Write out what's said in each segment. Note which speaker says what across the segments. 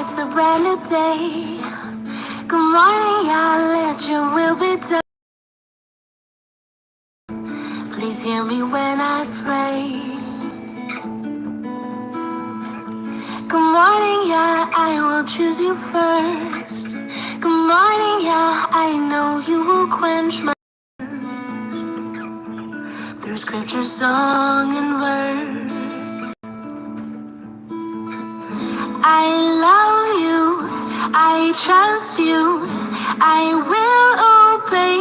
Speaker 1: it's a brand new day. Good morning, Yah, let your will be done. Please hear me when I pray. Good morning, Yah, I will choose you first. Good morning, Yah, I know you will quench my through scripture, song, and word. I love you, I trust you, I will obey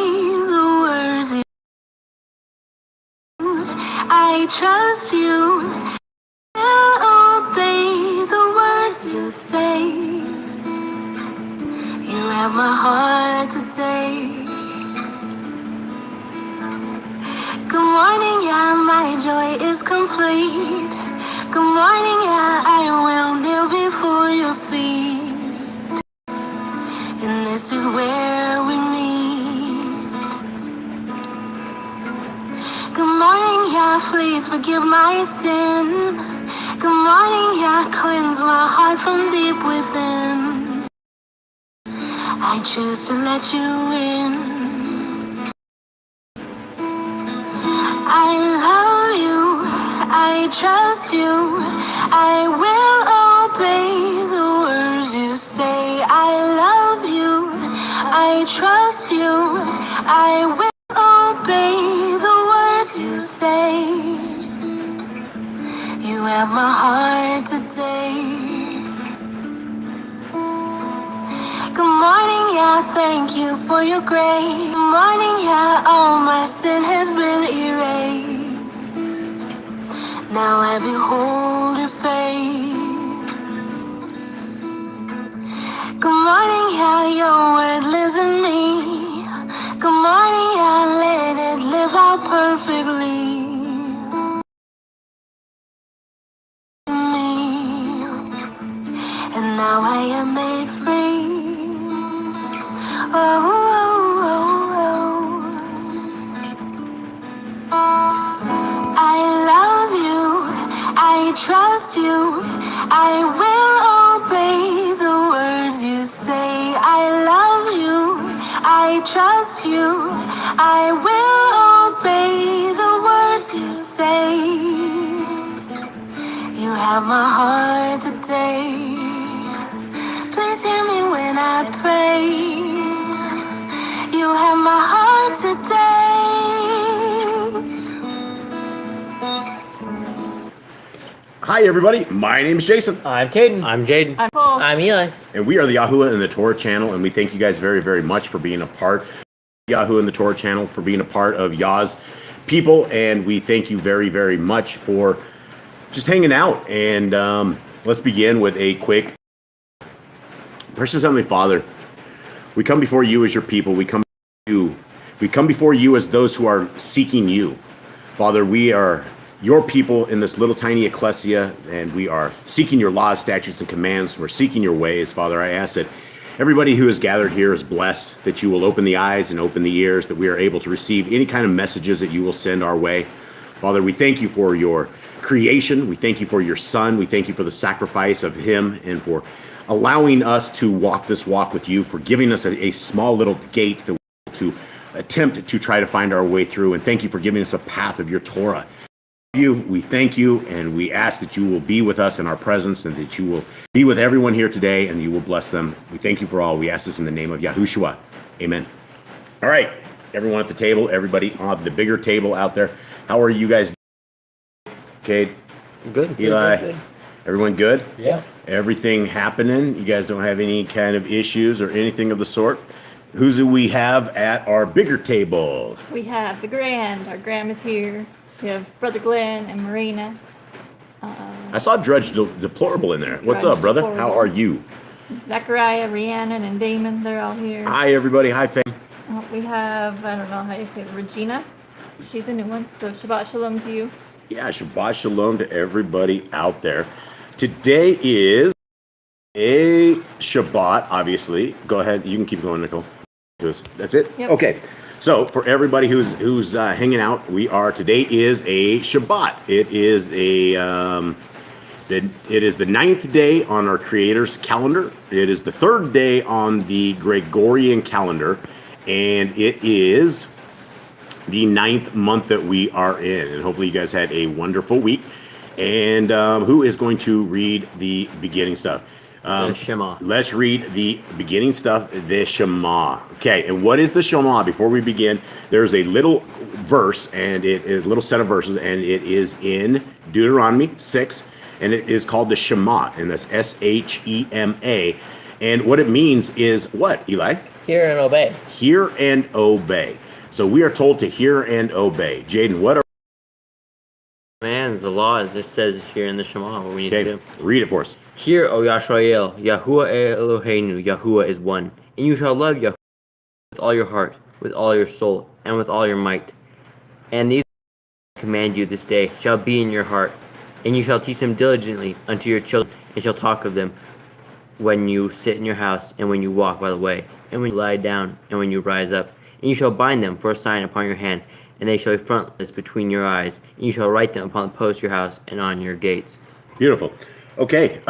Speaker 1: the words you. I trust you, will obey the words you say. You have my heart today. Good morning, Yah, my joy is complete. Good morning, Yah, I will kneel before your feet. And this is where we meet. Good morning, Yah, please forgive my sin. Good morning, Yah, cleanse my heart from deep within. I choose to let you in. I love you, I trust you, I will obey the words you say. I love you, I trust you, I will obey the words you say. You have my heart today. Good morning, Yah, thank you for your grace. Good morning, Yah, all my sin has been erased. Now I behold your face. Good morning, Yah, your word lives in me. Good morning, Yah, let it live out perfectly. Me. And now I am made free. Oh, oh, oh, oh. I love you, I trust you, I will obey the words you say. I love you, I trust you, I will obey the words you say. You have my heart today. Please hear me when I pray. You have my heart today.
Speaker 2: Hi everybody, my name is Jason.
Speaker 3: I'm Caden. I'm Jaden.
Speaker 4: I'm Paul.
Speaker 3: I'm Eli.
Speaker 2: And we are the YAHUAH and the Torah channel, and we thank you guys very, very much for being a part of YAHUAH and the Torah channel, for being a part of Yah's people, and we thank you very, very much for just hanging out. And let's begin with a quick Precious Heavenly Father, we come before you as your people. We come before you as those who are seeking you. Father, we are your people in this little tiny ecclesia, and we are seeking your laws, statutes, and commands. We're seeking your ways. Father, I ask that everybody who is gathered here is blessed, that you will open the eyes and open the ears, that we are able to receive any kind of messages that you will send our way. Father, we thank you for your creation. We thank you for your Son. We thank you for the sacrifice of him and for allowing us to walk this walk with you, for giving us a small little gate that we're able to attempt to try to find our way through. And thank you for giving us a path of your Torah. We thank you, and we ask that you will be with us in our presence, and that you will be with everyone here today, and you will bless them. We thank you for all. We ask this in the name of YAHUAH. Amen. All right, everyone at the table, everybody on the bigger table out there, how are you guys doing? Okay.
Speaker 3: Good.
Speaker 2: Eli,
Speaker 3: Good.
Speaker 2: everyone good?
Speaker 3: Yeah.
Speaker 2: Everything happening? You guys don't have any kind of issues or anything of the sort? Who do we have at our bigger table?
Speaker 4: We have the Grand. Our grandma's here. We have Brother Glenn and Marina.
Speaker 2: I saw Drudge Deplorable in there. What's
Speaker 4: Drudge
Speaker 2: up, brother?
Speaker 4: Deplorable.
Speaker 2: How are you?
Speaker 4: Zechariah, Rhiannon, and Damon. They're all here.
Speaker 2: Hi, everybody. Hi, fam.
Speaker 4: We have, I don't know how you say it, Regina. She's a new one. So Shabbat Shalom to you.
Speaker 2: Yeah, Shabbat Shalom to everybody out there. Today is a Shabbat, obviously. Go ahead. You can keep going, Nicole. That's it?
Speaker 4: Yep.
Speaker 2: Okay. So for everybody who's hanging out, today is a Shabbat. It is a It is the 9th day on our Creator's calendar. It is the 3rd day on the Gregorian calendar, and it is the 9th month that we are in. And hopefully you guys had a wonderful week. And who is going to read the beginning stuff?
Speaker 3: The Shema.
Speaker 2: Let's read the beginning stuff, the Shema. Okay, and what is the Shema? Before we begin, there's a little verse, and it is a little set of verses, and it is in Deuteronomy 6, and it is called the Shema, and that's Shema. And what it means is what, Eli?
Speaker 3: Hear and obey.
Speaker 2: Hear and obey. So we are told to hear and obey. Jaden, what are
Speaker 3: Commands, the laws, it says here in the Shema what we need to do.
Speaker 2: read it for us.
Speaker 3: Hear, O Yisrael, YAHUAH Eloheinu, YAHUAH is one. And you shall love YAHUAH with all your heart, with all your soul, and with all your might. And these I command you this day shall be in your heart, and you shall teach them diligently unto your children, and shall talk of them when you sit in your house, and when you walk by the way, and when you lie down, and when you rise up. And you shall bind them for a sign upon your hand, and they shall be frontlets between your eyes, and you shall write them upon the posts of your house and on your gates.
Speaker 2: Beautiful. Okay,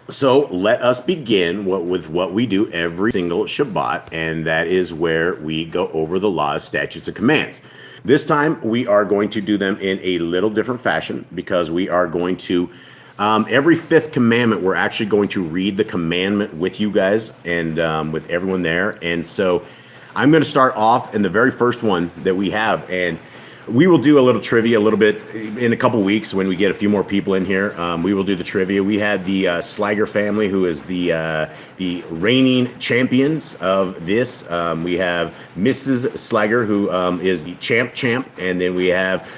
Speaker 2: so let us begin with what we do every single Shabbat, and that is where we go over the laws, statutes, and commands. This time we are going to do them in a little different fashion because we are going to, every 5th commandment, we're actually going to read the commandment with you guys and with everyone there. And so I'm going to start off in the very first one that we have, and we will do a little trivia a little bit in a couple weeks when we get a few more people in here. We will do the trivia. We had the Slager family, who is the reigning champions of this. We have Mrs. Slager, who is the champ, and then we have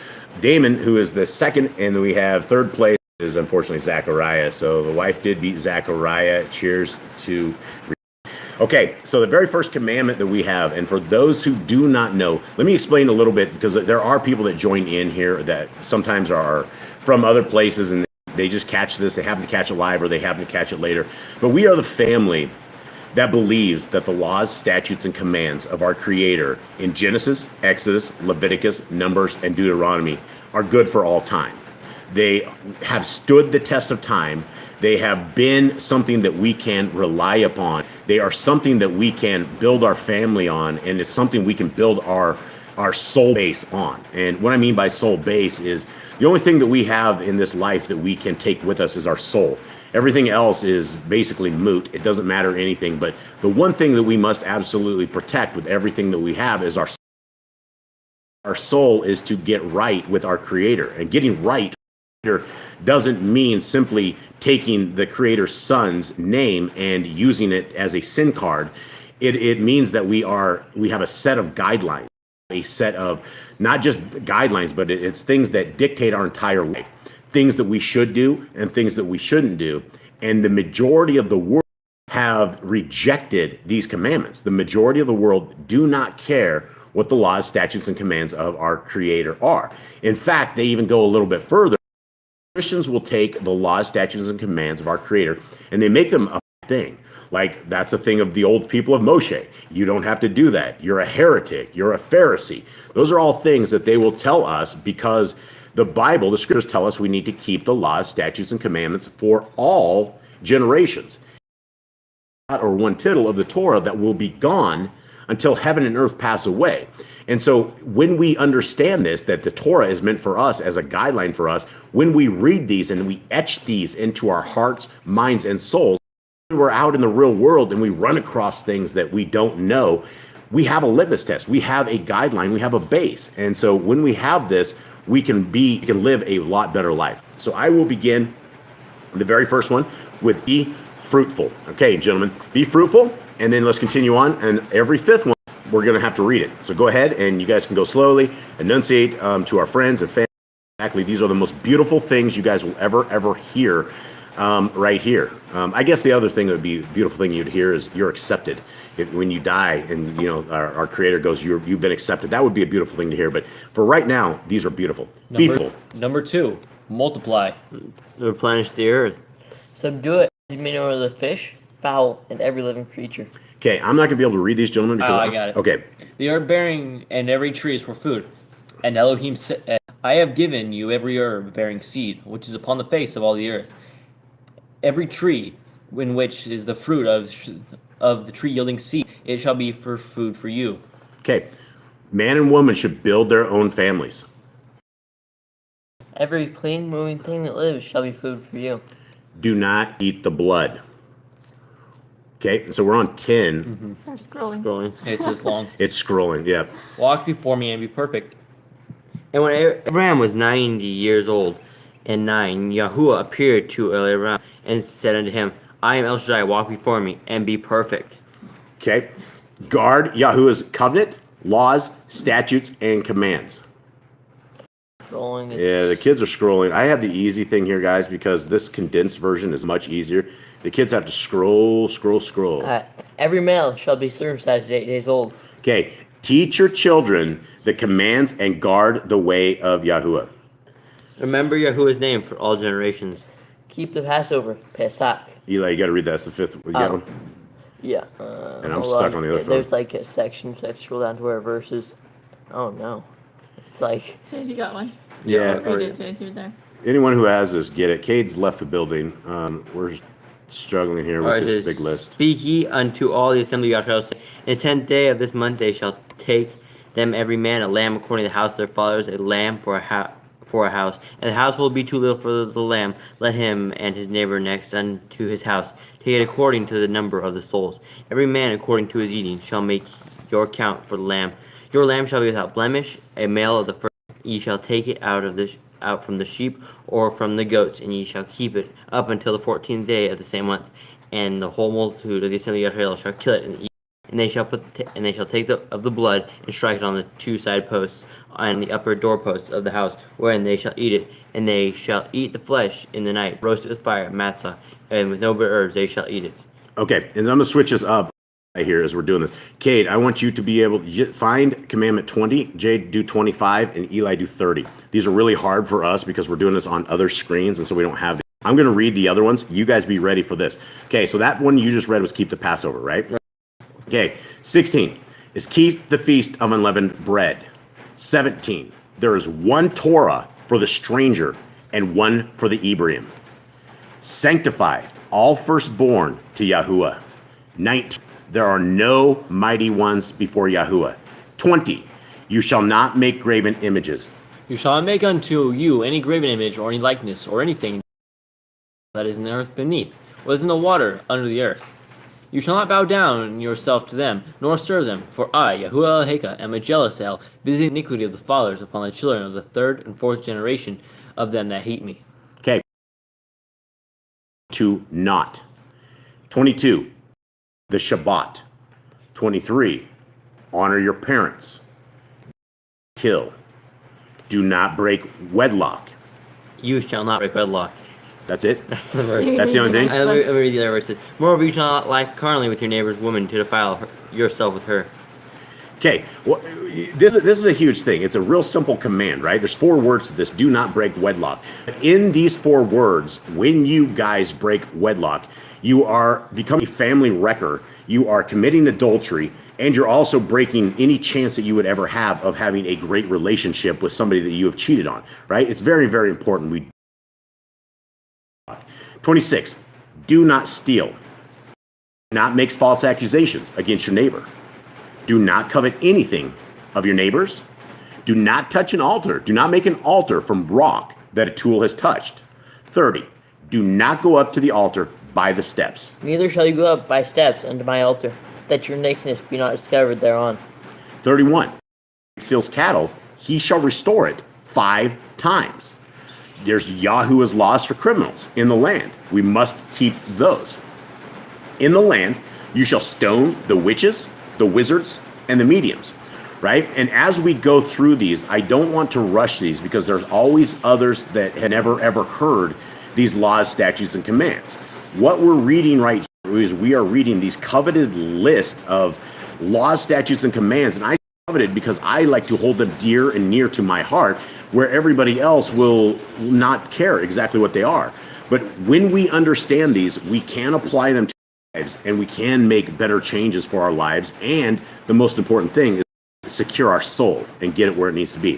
Speaker 2: Damon, who is the second, and then we have third place is unfortunately Zachariah. So the wife did beat Zachariah. Cheers to. Okay, so the very first commandment that we have, and for those who do not know, let me explain a little bit, because there are people that join in here that sometimes are from other places and they just catch this, they happen to catch it live or they happen to catch it later. But we are the family that believes that the laws, statutes, and commands of our Creator in Genesis, Exodus, Leviticus, Numbers, and Deuteronomy are good for all time. They have stood the test of time. They have been something that we can rely upon. They are something that we can build our family on, and it's something we can build our soul base on. And what I mean by soul base is the only thing that we have in this life that we can take with us is our soul. Everything else is basically moot. It doesn't matter anything. But the one thing that we must absolutely protect with everything that we have is our soul. Our soul is to get right with our Creator, and getting right doesn't mean simply taking the Creator's Son's name and using it as a SIM card. It means that we have a set of guidelines, a set of not just guidelines, but it's things that dictate our entire life, things that we should do and things that we shouldn't do. And the majority of the world have rejected these commandments. The majority of the world do not care what the laws, statutes, and commands of our Creator are. In fact, they even go a little bit further. Christians will take the laws, statutes, and commands of our Creator, and they make them a thing. Like, that's a thing of the old people of Moshe. You don't have to do that. You're a heretic. You're a Pharisee. Those are all things that they will tell us because the Bible, the Scriptures tell us we need to keep the laws, statutes, and commandments for all generations. Or one tittle of the Torah that will be gone until heaven and earth pass away. And so when we understand this, that the Torah is meant for us as a guideline for us, when we read these and we etch these into our hearts, minds, and souls, when we're out in the real world and we run across things that we don't know, we have a litmus test. We have a guideline. We have a base. And so when we have this, we can live a lot better life. So I will begin the very first one with be fruitful. Okay, gentlemen, be fruitful. And then let's continue on. And every 5th one, we're going to have to read it. So go ahead and you guys can go slowly, enunciate to our friends and family. Exactly, these are the most beautiful things you guys will ever hear right here. I guess the other thing that would be a beautiful thing you'd hear is you're accepted. When you die and our Creator goes, you've been accepted. That would be a beautiful thing to hear. But for right now, these are beautiful.
Speaker 5: Number 2, multiply.
Speaker 3: Replenish the earth.
Speaker 6: Subdue it, dominion over the fish, fowl, and every living creature.
Speaker 2: Okay, I'm not going to be able to read these, gentlemen. Because
Speaker 5: I got it.
Speaker 2: Okay.
Speaker 5: The earth bearing and every tree is for food. And Elohim said, I have given you every herb bearing seed, which is upon the face of all the earth, every tree in which is the fruit of the tree yielding seed, it shall be for food for you.
Speaker 2: Okay. Man and woman should build their own families.
Speaker 6: Every clean, moving thing that lives shall be food for you.
Speaker 2: Do not eat the blood. Okay, so we're on 10.
Speaker 4: They're scrolling.
Speaker 3: Scrolling.
Speaker 5: It's this long.
Speaker 2: It's scrolling, yeah.
Speaker 5: Walk before me and be perfect.
Speaker 3: And when Abraham was 90 years old and 9, YAHUAH appeared to Abraham and said unto him, I am El Shaddai, walk before me and be perfect.
Speaker 2: Okay. Guard Yahuwah's covenant, laws, statutes, and commands.
Speaker 6: Scrolling.
Speaker 2: Yeah, the kids are scrolling. I have the easy thing here, guys, because this condensed version is much easier. The kids have to scroll.
Speaker 6: Every male shall be circumcised 8 days old.
Speaker 2: Okay. Teach your children the commands and guard the way of Yahuwah.
Speaker 3: Remember Yahuwah's name for all generations.
Speaker 6: Keep the Passover, Pesach.
Speaker 2: Eli, you got to read that. That's the fifth. You got one?
Speaker 6: Yeah.
Speaker 2: And I'm
Speaker 6: hold
Speaker 2: stuck on the other phone.
Speaker 6: There's like a section, so I have to scroll down to where verses. Oh no. It's like.
Speaker 4: Jade, you got one.
Speaker 2: Yeah.
Speaker 4: Read it, Jade. You're there.
Speaker 2: Anyone who has this, get it. Cade's left the building. We're struggling here with
Speaker 3: Alright,
Speaker 2: this
Speaker 3: it says,
Speaker 2: big list.
Speaker 3: Speak ye unto all the assembly of Yahweh, saying, in the 10th day of this month they shall take them every man a lamb according to the house of their fathers, a lamb for a house. And the household be too little for the lamb. Let him and his neighbor next unto his house take it according to the number of the souls. Every man according to his eating shall make your count for the lamb. Your lamb shall be without blemish, a male of the first. Ye shall take it out from the sheep or from the goats, and ye shall keep it up until the 14th day of the same month. And the whole multitude of the assembly of Israel shall kill it, and they shall take of the blood and strike it on the 2 side posts on the upper doorposts of the house, wherein they shall eat it. And they shall eat the flesh in the night, roast it with fire, matzah, and with no bitter herbs they shall eat it.
Speaker 2: Okay, and I'm going to switch this up here as we're doing this. Cade, I want you to be able to find commandment 20, Jade do 25, and Eli do 30. These are really hard for us because we're doing this on other screens, and so we don't have I'm going to read the other ones. You guys be ready for this. Okay, so that one you just read was keep the Passover, right? Okay, 16 is keep the feast of unleavened bread. 17, there is one Torah for the stranger and one for the Ephraim. Sanctify all firstborn to Yahuwah. 19, there are no mighty ones before Yahuwah. 20, you shall not make graven images.
Speaker 5: You shall not make unto you any graven image or any likeness or anything that is in the earth beneath, what is in the water under the earth. You shall not bow down yourself to them, nor serve them, for I, YAHUAH Eloheka, am a jealous El, visiting the iniquity of the fathers upon the children of the 3rd and 4th generation of them that hate me.
Speaker 2: Okay. To not. 22, the Shabbat. 23, honor your parents. Kill. Do not break wedlock.
Speaker 3: You shall not break wedlock.
Speaker 2: That's it?
Speaker 3: That's the verse.
Speaker 2: That's the only thing?
Speaker 3: Let me read the other verses. Moreover, you shall not lie carnally with your neighbor's woman to defile yourself with her.
Speaker 2: Okay, well, this is a huge thing. It's a real simple command, right? There's 4 words to this. Do not break wedlock. In these 4 words, when you guys break wedlock, you are becoming a family wrecker. You are committing adultery, and you're also breaking any chance that you would ever have of having a great relationship with somebody that you have cheated on, right? It's very, very important. 26, do not steal. Do not make false accusations against your neighbor. Do not covet anything of your neighbor's. Do not touch an altar. Do not make an altar from rock that a tool has touched. 30, do not go up to the altar by the steps.
Speaker 6: Neither shall you go up by steps unto my altar, that your nakedness be not discovered thereon.
Speaker 2: 31, steals cattle, he shall restore it 5 times. There's Yahuwah's laws for criminals in the land. We must keep those. In the land, you shall stone the witches, the wizards, and the mediums, right? And as we go through these, I don't want to rush these because there's always others that had never ever heard these laws, statutes, and commands. What we're reading right here is we are reading these coveted list of laws, statutes, and commands. And I coveted because I like to hold them dear and near to my heart, where everybody else will not care exactly what they are. But when we understand these, we can apply them to our lives, and we can make better changes for our lives. And the most important thing is secure our soul and get it where it needs to be.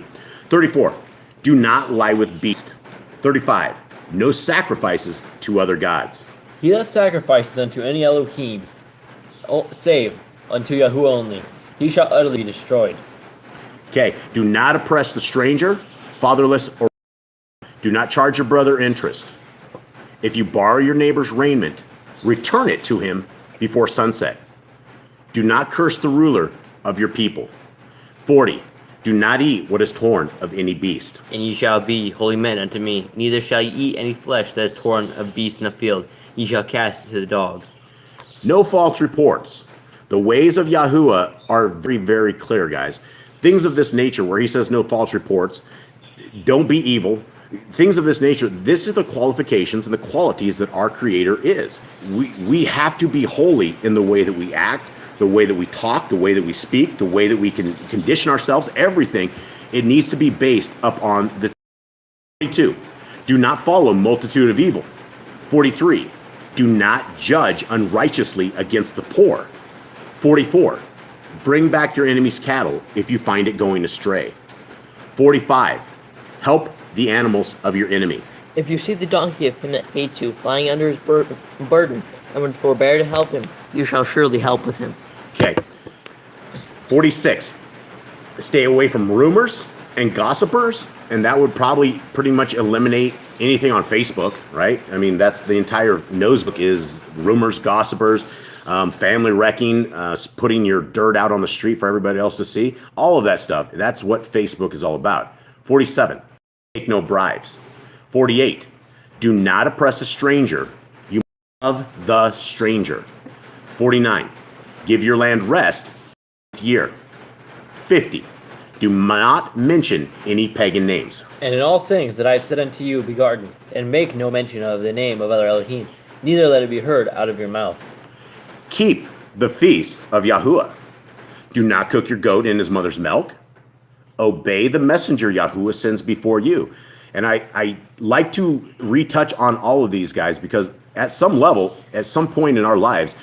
Speaker 2: 34, Do not lie with beast. 35. No sacrifices to other gods.
Speaker 5: He that sacrifices unto any Elohim, save unto Yahuwah only, he shall utterly be destroyed.
Speaker 2: Okay, do not oppress the stranger, fatherless, or do not charge your brother interest. If you borrow your neighbor's raiment, return it to him before sunset. Do not curse the ruler of your people. 40. Do not eat what is torn of any beast.
Speaker 3: And ye shall be holy men unto me. Neither shall ye eat any flesh that is torn of beasts in the field. Ye shall cast it to the dogs.
Speaker 2: No false reports. The ways of Yahuwah are very, very clear, guys. Things of this nature, where he says no false reports, don't be evil, things of this nature, this is the qualifications and the qualities that our Creator is. We have to be holy in the way that we act, the way that we talk, the way that we speak, the way that we can condition ourselves, everything. It needs to be based upon the 42. Do not follow multitude of evil. 43. Do not judge unrighteously against the poor. 44. Bring back your enemy's cattle if you find it going astray. 45. Help the animals of your enemy.
Speaker 6: If you see the donkey of him that hates you lying under his burden, and would forbear to help him, you shall surely help with him.
Speaker 2: Okay. 46. Stay away from rumors and gossipers, and that would probably pretty much eliminate anything on Facebook, right? I mean, that's the entire nosebook is rumors, gossipers, family wrecking, putting your dirt out on the street for everybody else to see. All of that stuff. That's what Facebook is all about. 47. Take no bribes. 48. Do not oppress a stranger. You love the stranger. 49. Give your land rest year. 50. Do not mention any pagan names.
Speaker 5: And in all things that I have said unto you, be guarded, and make no mention of the name of other Elohim, neither let it be heard out of your mouth.
Speaker 2: Keep the feast of Yahuwah. Do not cook your goat in his mother's milk. Obey the messenger Yahuwah sends before you. And I like to retouch on all of these guys because at some level, at some point in our lives,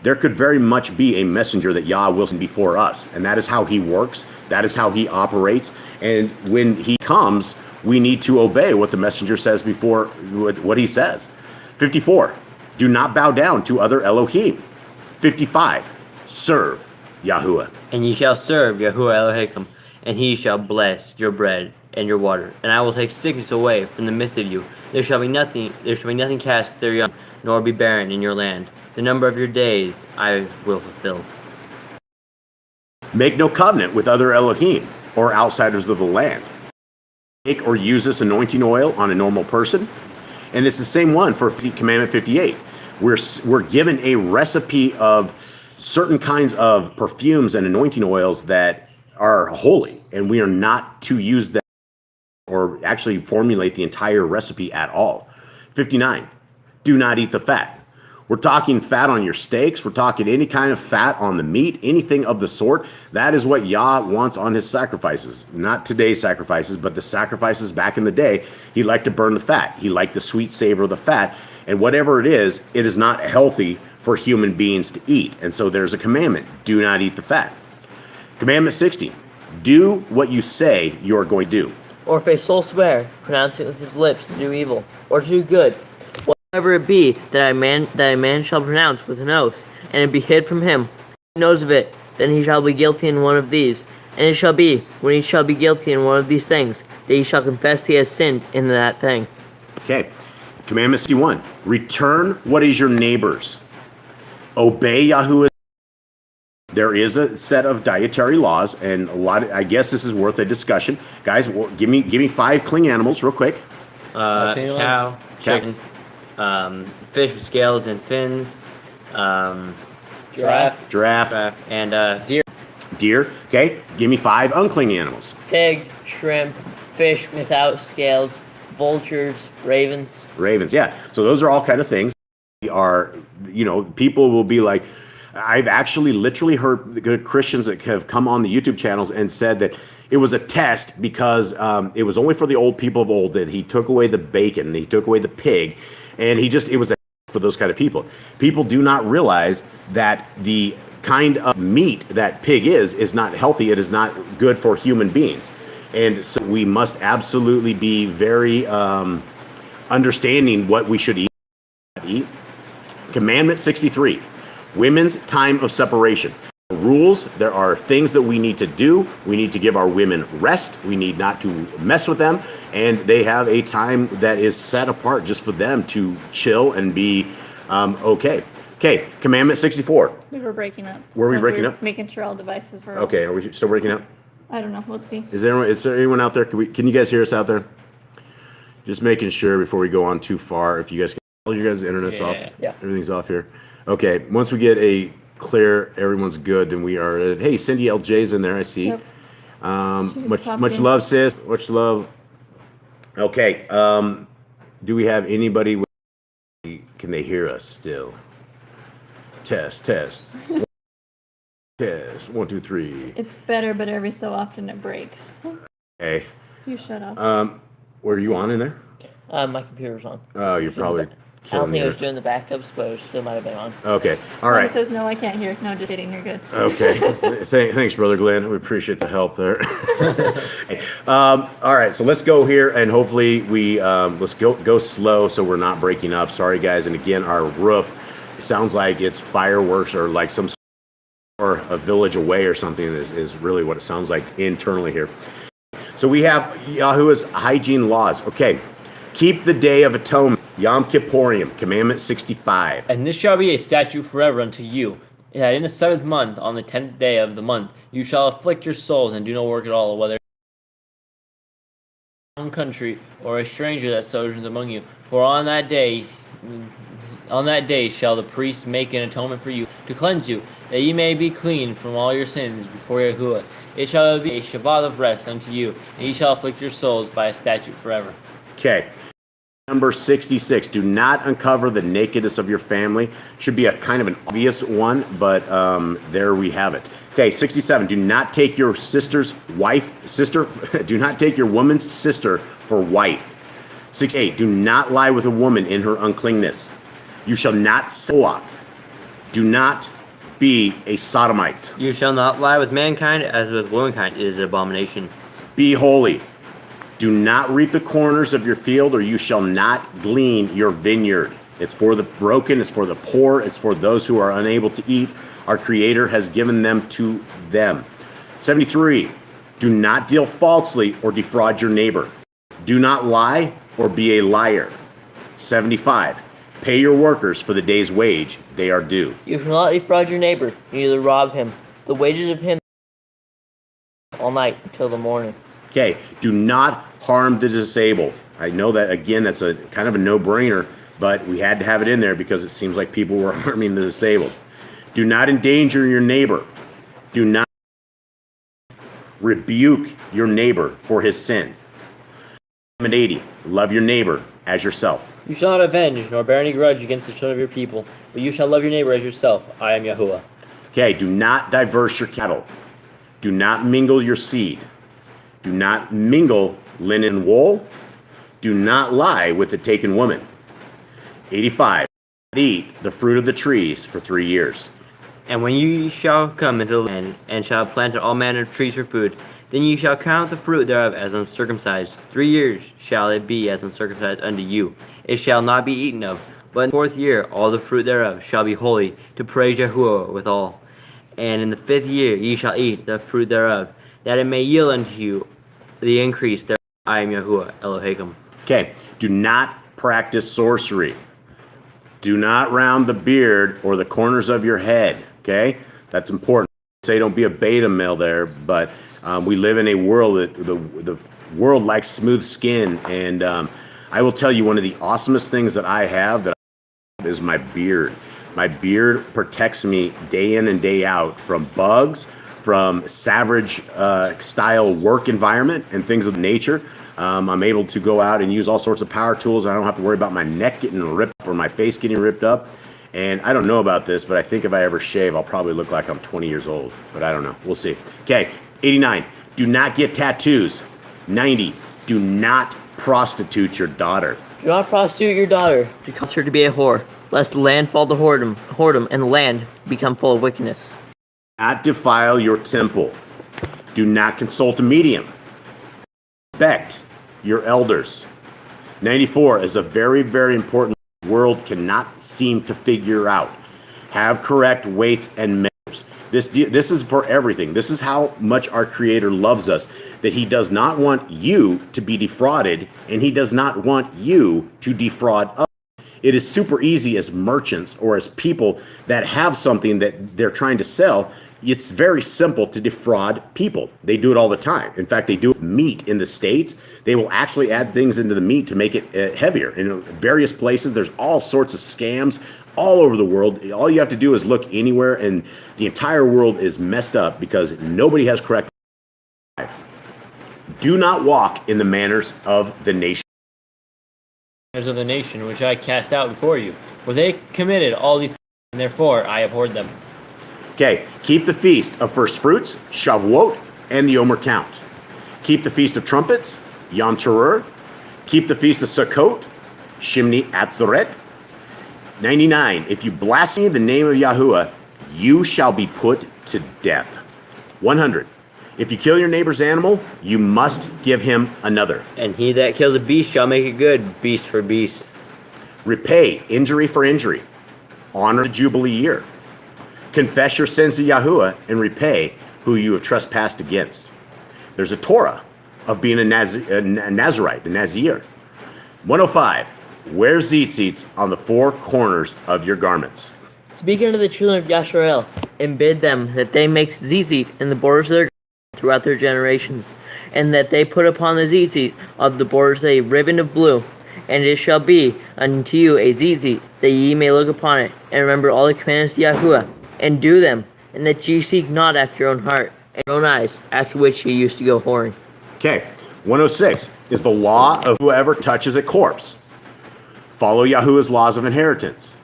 Speaker 2: there could very much be a messenger that Yah will send before us. And that is how he works. That is how he operates. And when he comes, we need to obey what the messenger says before what he says. 54. Do not bow down to other Elohim. 55. Serve Yahuwah.
Speaker 3: And ye shall serve Yahuwah Elohim, and he shall bless your bread and your water. And I will take sickness away from the midst of you. There shall be nothing cast their young, nor be barren in your land. The number of your days I will fulfill.
Speaker 2: Make no covenant with other Elohim or outsiders of the land. Take or use this anointing oil on a normal person. And it's the same one for Commandment 58. We're given a recipe of certain kinds of perfumes and anointing oils that are holy, and we are not to use them or actually formulate the entire recipe at all. 59. Do not eat the fat. We're talking fat on your steaks. We're talking any kind of fat on the meat, anything of the sort. That is what Yah wants on his sacrifices. Not today's sacrifices, but the sacrifices back in the day. He liked to burn the fat. He liked the sweet savor of the fat. And whatever it is not healthy for human beings to eat. And so there's a commandment. Do not eat the fat. Commandment 60. Do what you say you are going to do.
Speaker 6: Or if a soul swear, pronounce it with his lips to do evil, or to do good, whatever it be that a man shall pronounce with an oath, and it be hid from him, he knows of it, then he shall be guilty in one of these. And it shall be, when he shall be guilty in one of these things, that he shall confess he has sinned in that thing.
Speaker 2: Okay. Commandment 61. Return what is your neighbor's. Obey Yahuwah. There is a set of dietary laws, and I guess this is worth a discussion. Guys, give me 5 clean animals real quick.
Speaker 3: Cow, chicken, fish with scales and fins,
Speaker 2: Giraffe.
Speaker 3: and deer.
Speaker 2: Deer. Okay. Give me 5 unclean animals.
Speaker 6: Pig, shrimp, fish without scales, vultures, ravens.
Speaker 2: Ravens. Yeah. So those are all kind of things. People will be like, I've actually literally heard Christians that have come on the YouTube channels and said that it was a test because it was only for the old people of old, that he took away the bacon, he took away the pig, and it was a for those kind of people. People do not realize that the kind of meat that pig is not healthy. It is not good for human beings. And so we must absolutely be very understanding what we should eat. Commandment 63, women's time of separation. Rules, there are things that we need to do. We need to give our women rest. We need not to mess with them. And they have a time that is set apart just for them to chill and be okay. Okay, Commandment 64.
Speaker 4: We were breaking up.
Speaker 2: Were we breaking up?
Speaker 4: Making sure all devices were.
Speaker 2: Okay, are we still breaking up?
Speaker 4: I don't know. We'll see.
Speaker 2: Is there anyone out there? Can you guys hear us out there? Just making sure before we go on too far. If you guys can, all you guys' internet's off.
Speaker 6: Yeah.
Speaker 2: Everything's off here. Okay, once we get a clear, everyone's good, then we are. Hey, Cindy LJ's in there. I see.
Speaker 4: Yep. She just popped
Speaker 2: Much
Speaker 4: in.
Speaker 2: love, sis. Much love. Okay. Do we have anybody? Can they hear us still? Test. Test. 1, 2, 3.
Speaker 4: It's better, but every so often it breaks.
Speaker 2: Okay.
Speaker 4: You shut up.
Speaker 2: Were you on in there?
Speaker 6: My computer's on.
Speaker 2: Oh, you're probably
Speaker 6: I don't
Speaker 2: killing
Speaker 6: think it
Speaker 2: me.
Speaker 6: was doing the backups, but it still might have been on.
Speaker 2: Okay. All
Speaker 4: It
Speaker 2: right.
Speaker 4: says no, I can't hear. No, just kidding. You're good.
Speaker 2: Okay. Thanks, Brother Glenn. We appreciate the help there. All right. So let's go here, and hopefully let's go slow so we're not breaking up. Sorry, guys. And again, our roof sounds like it's fireworks or like some or a village away or something is really what it sounds like internally here. So we have Yahuwah's hygiene laws. Okay. Keep the Day of Atonement, Yom Kippurim, Commandment 65.
Speaker 5: And this shall be a statute forever unto you, that in the 7th month, on the 10th day of the month, you shall afflict your souls and do no work at all, whether own country or a stranger that sojourns among you. For on that day shall the priest make an atonement for you, to cleanse you, that ye may be clean from all your sins before Yahuwah. It shall be a Shabbat of rest unto you, and ye shall afflict your souls by a statute forever.
Speaker 2: Okay. Number 66, do not uncover the nakedness of your family. Should be a kind of an obvious one, but there we have it. Okay, 67, do not take your do not take your woman's sister for wife. 68, do not lie with a woman in her uncleanness. You shall not salak. Do not be a sodomite.
Speaker 3: You shall not lie with mankind as with womankind. It is an abomination.
Speaker 2: Be holy. Do not reap the corners of your field, or you shall not glean your vineyard. It's for the broken, it's for the poor, it's for those who are unable to eat. Our Creator has given them to them. 73, do not deal falsely or defraud your neighbor. Do not lie or be a liar. 75, pay your workers for the day's wage they are due.
Speaker 6: You shall not defraud your neighbor, neither rob him. The wages of him all night until the morning.
Speaker 2: Okay, do not harm the disabled. I know that, again, that's a kind of a no-brainer, but we had to have it in there because it seems like people were harming the disabled. Do not endanger your neighbor. Do not rebuke your neighbor for his sin. 80, love your neighbor as yourself.
Speaker 5: You shall not avenge, nor bear any grudge against the children of your people, but you shall love your neighbor as yourself. I am Yahuwah.
Speaker 2: Okay, do not diverse your cattle. Do not mingle your seed. Do not mingle linen and wool. Do not lie with the taken woman. 85. Eat the fruit of the trees for 3 years.
Speaker 3: And when ye shall come into the land, and shall have planted all manner of trees for food, then ye shall count the fruit thereof as uncircumcised. 3 years shall it be as uncircumcised unto you. It shall not be eaten of. But in the 4th year all the fruit thereof shall be holy, to praise Yahuwah withal. And in the 5th year ye shall eat the fruit thereof, that it may yield unto you the increase thereof. I am Yahuwah Elohim.
Speaker 2: Okay, do not practice sorcery. Do not round the beard or the corners of your head. Okay, that's important. Say don't be a beta male there, but we live in a world that the world likes smooth skin, and I will tell you one of the awesomest things that I have is my beard. My beard protects me day in and day out from bugs, from savage style work environment and things of nature. I'm able to go out and use all sorts of power tools. I don't have to worry about my neck getting ripped or my face getting ripped up. And I don't know about this, but I think if I ever shave, I'll probably look like I'm 20 years old. But I don't know. We'll see. Okay, 89. Do not get tattoos. 90. Do not prostitute your daughter.
Speaker 6: Do not prostitute your daughter, to cause her to be a whore, lest the land fall to whoredom, and the land become full of wickedness.
Speaker 2: Do not defile your temple. Do not consult a medium. Respect your elders. 94 is a very, very important the world cannot seem to figure out. Have correct weights and measures. This is for everything. This is how much our Creator loves us, that He does not want you to be defrauded, and He does not want you to defraud others. It is super easy as merchants or as people that have something that they're trying to sell. It's very simple to defraud people. They do it all the time. In fact, they do it with meat in the States. They will actually add things into the meat to make it heavier. In various places, there's all sorts of scams all over the world. All you have to do is look anywhere, and the entire world is messed up because nobody has correct life. Do not walk in the manners of the nation.
Speaker 5: Of the nation which I cast out before you, for they committed all these things, and therefore I abhorred them.
Speaker 2: Okay, keep the feast of first fruits, Shavuot, and the Omer count. Keep the feast of trumpets, Yom Teruah. Keep the feast of Sukkot, Shimni Atzeret. 99. If you blaspheme the name of Yahuwah, you shall be put to death. 100. If you kill your neighbor's animal, you must give him another.
Speaker 3: And he that kills a beast shall make it good, beast for beast.
Speaker 2: Repay injury for injury. Honor the Jubilee year. Confess your sins to Yahuwah and repay who you have trespassed against. There's a Torah of being a Nazarite, a Nazir. 105. Wear tzitzits on the four corners of your garments.
Speaker 6: Speak unto the children of Yasharel, and bid them that they make tzitzit in the borders of their throughout their generations, and that they put upon the tzitzit of the borders a ribbon of blue, and it shall be unto you a tzitzit, that ye may look upon it, and remember all the commandments of Yahuwah, and do them, and that ye seek not after your own heart and your own eyes, after which ye used to go whoring.
Speaker 2: Okay, 106 is the law of whoever touches a corpse. Follow Yahuwah's laws of inheritance.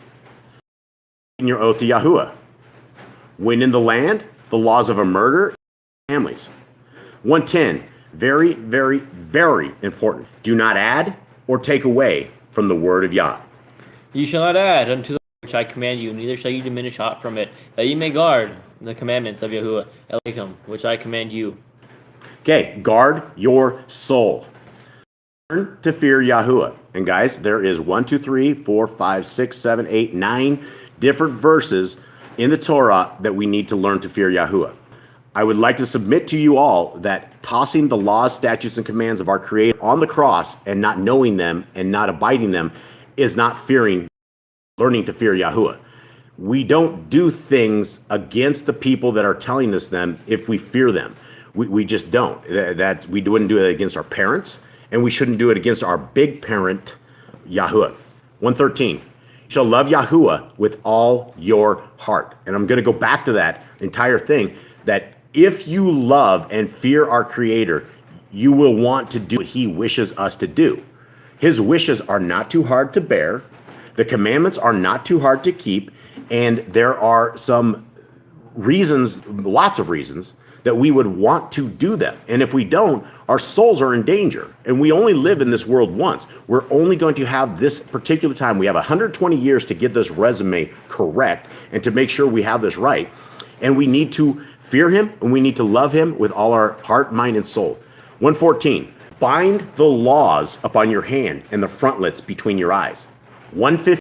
Speaker 2: In your oath to Yahuwah. When in the land, the laws of a murder, families. 110, very, very, very important. Do not add or take away from the word of Yah.
Speaker 5: Ye shall not add unto the which I command you, neither shall ye diminish aught from it, that ye may guard the commandments of Yahuwah Elohim, which I command you.
Speaker 2: Okay, guard your soul. Learn to fear Yahuwah. And guys, there is 1, 2, 3, 4, 5, 6, 7, 8, 9 different verses in the Torah that we need to learn to fear Yahuwah. I would like to submit to you all that tossing the laws, statutes, and commands of our Creator on the cross and not knowing them and not abiding them is not learning to fear Yahuwah. We don't do things against the people that are telling us them if we fear them. We just don't. We wouldn't do it against our parents, and we shouldn't do it against our big parent, Yahuwah. 113. You shall love Yahuwah with all your heart. And I'm going to go back to that entire thing, that if you love and fear our Creator, you will want to do what He wishes us to do. His wishes are not too hard to bear. The commandments are not too hard to keep. And there are some reasons, lots of reasons, that we would want to do them. And if we don't, our souls are in danger. And we only live in this world once. We're only going to have this particular time. We have 120 years to get this resume correct and to make sure we have this right. And we need to fear Him, and we need to love Him with all our heart, mind, and soul. 114, bind the laws upon your hand and the frontlets between your eyes. 115,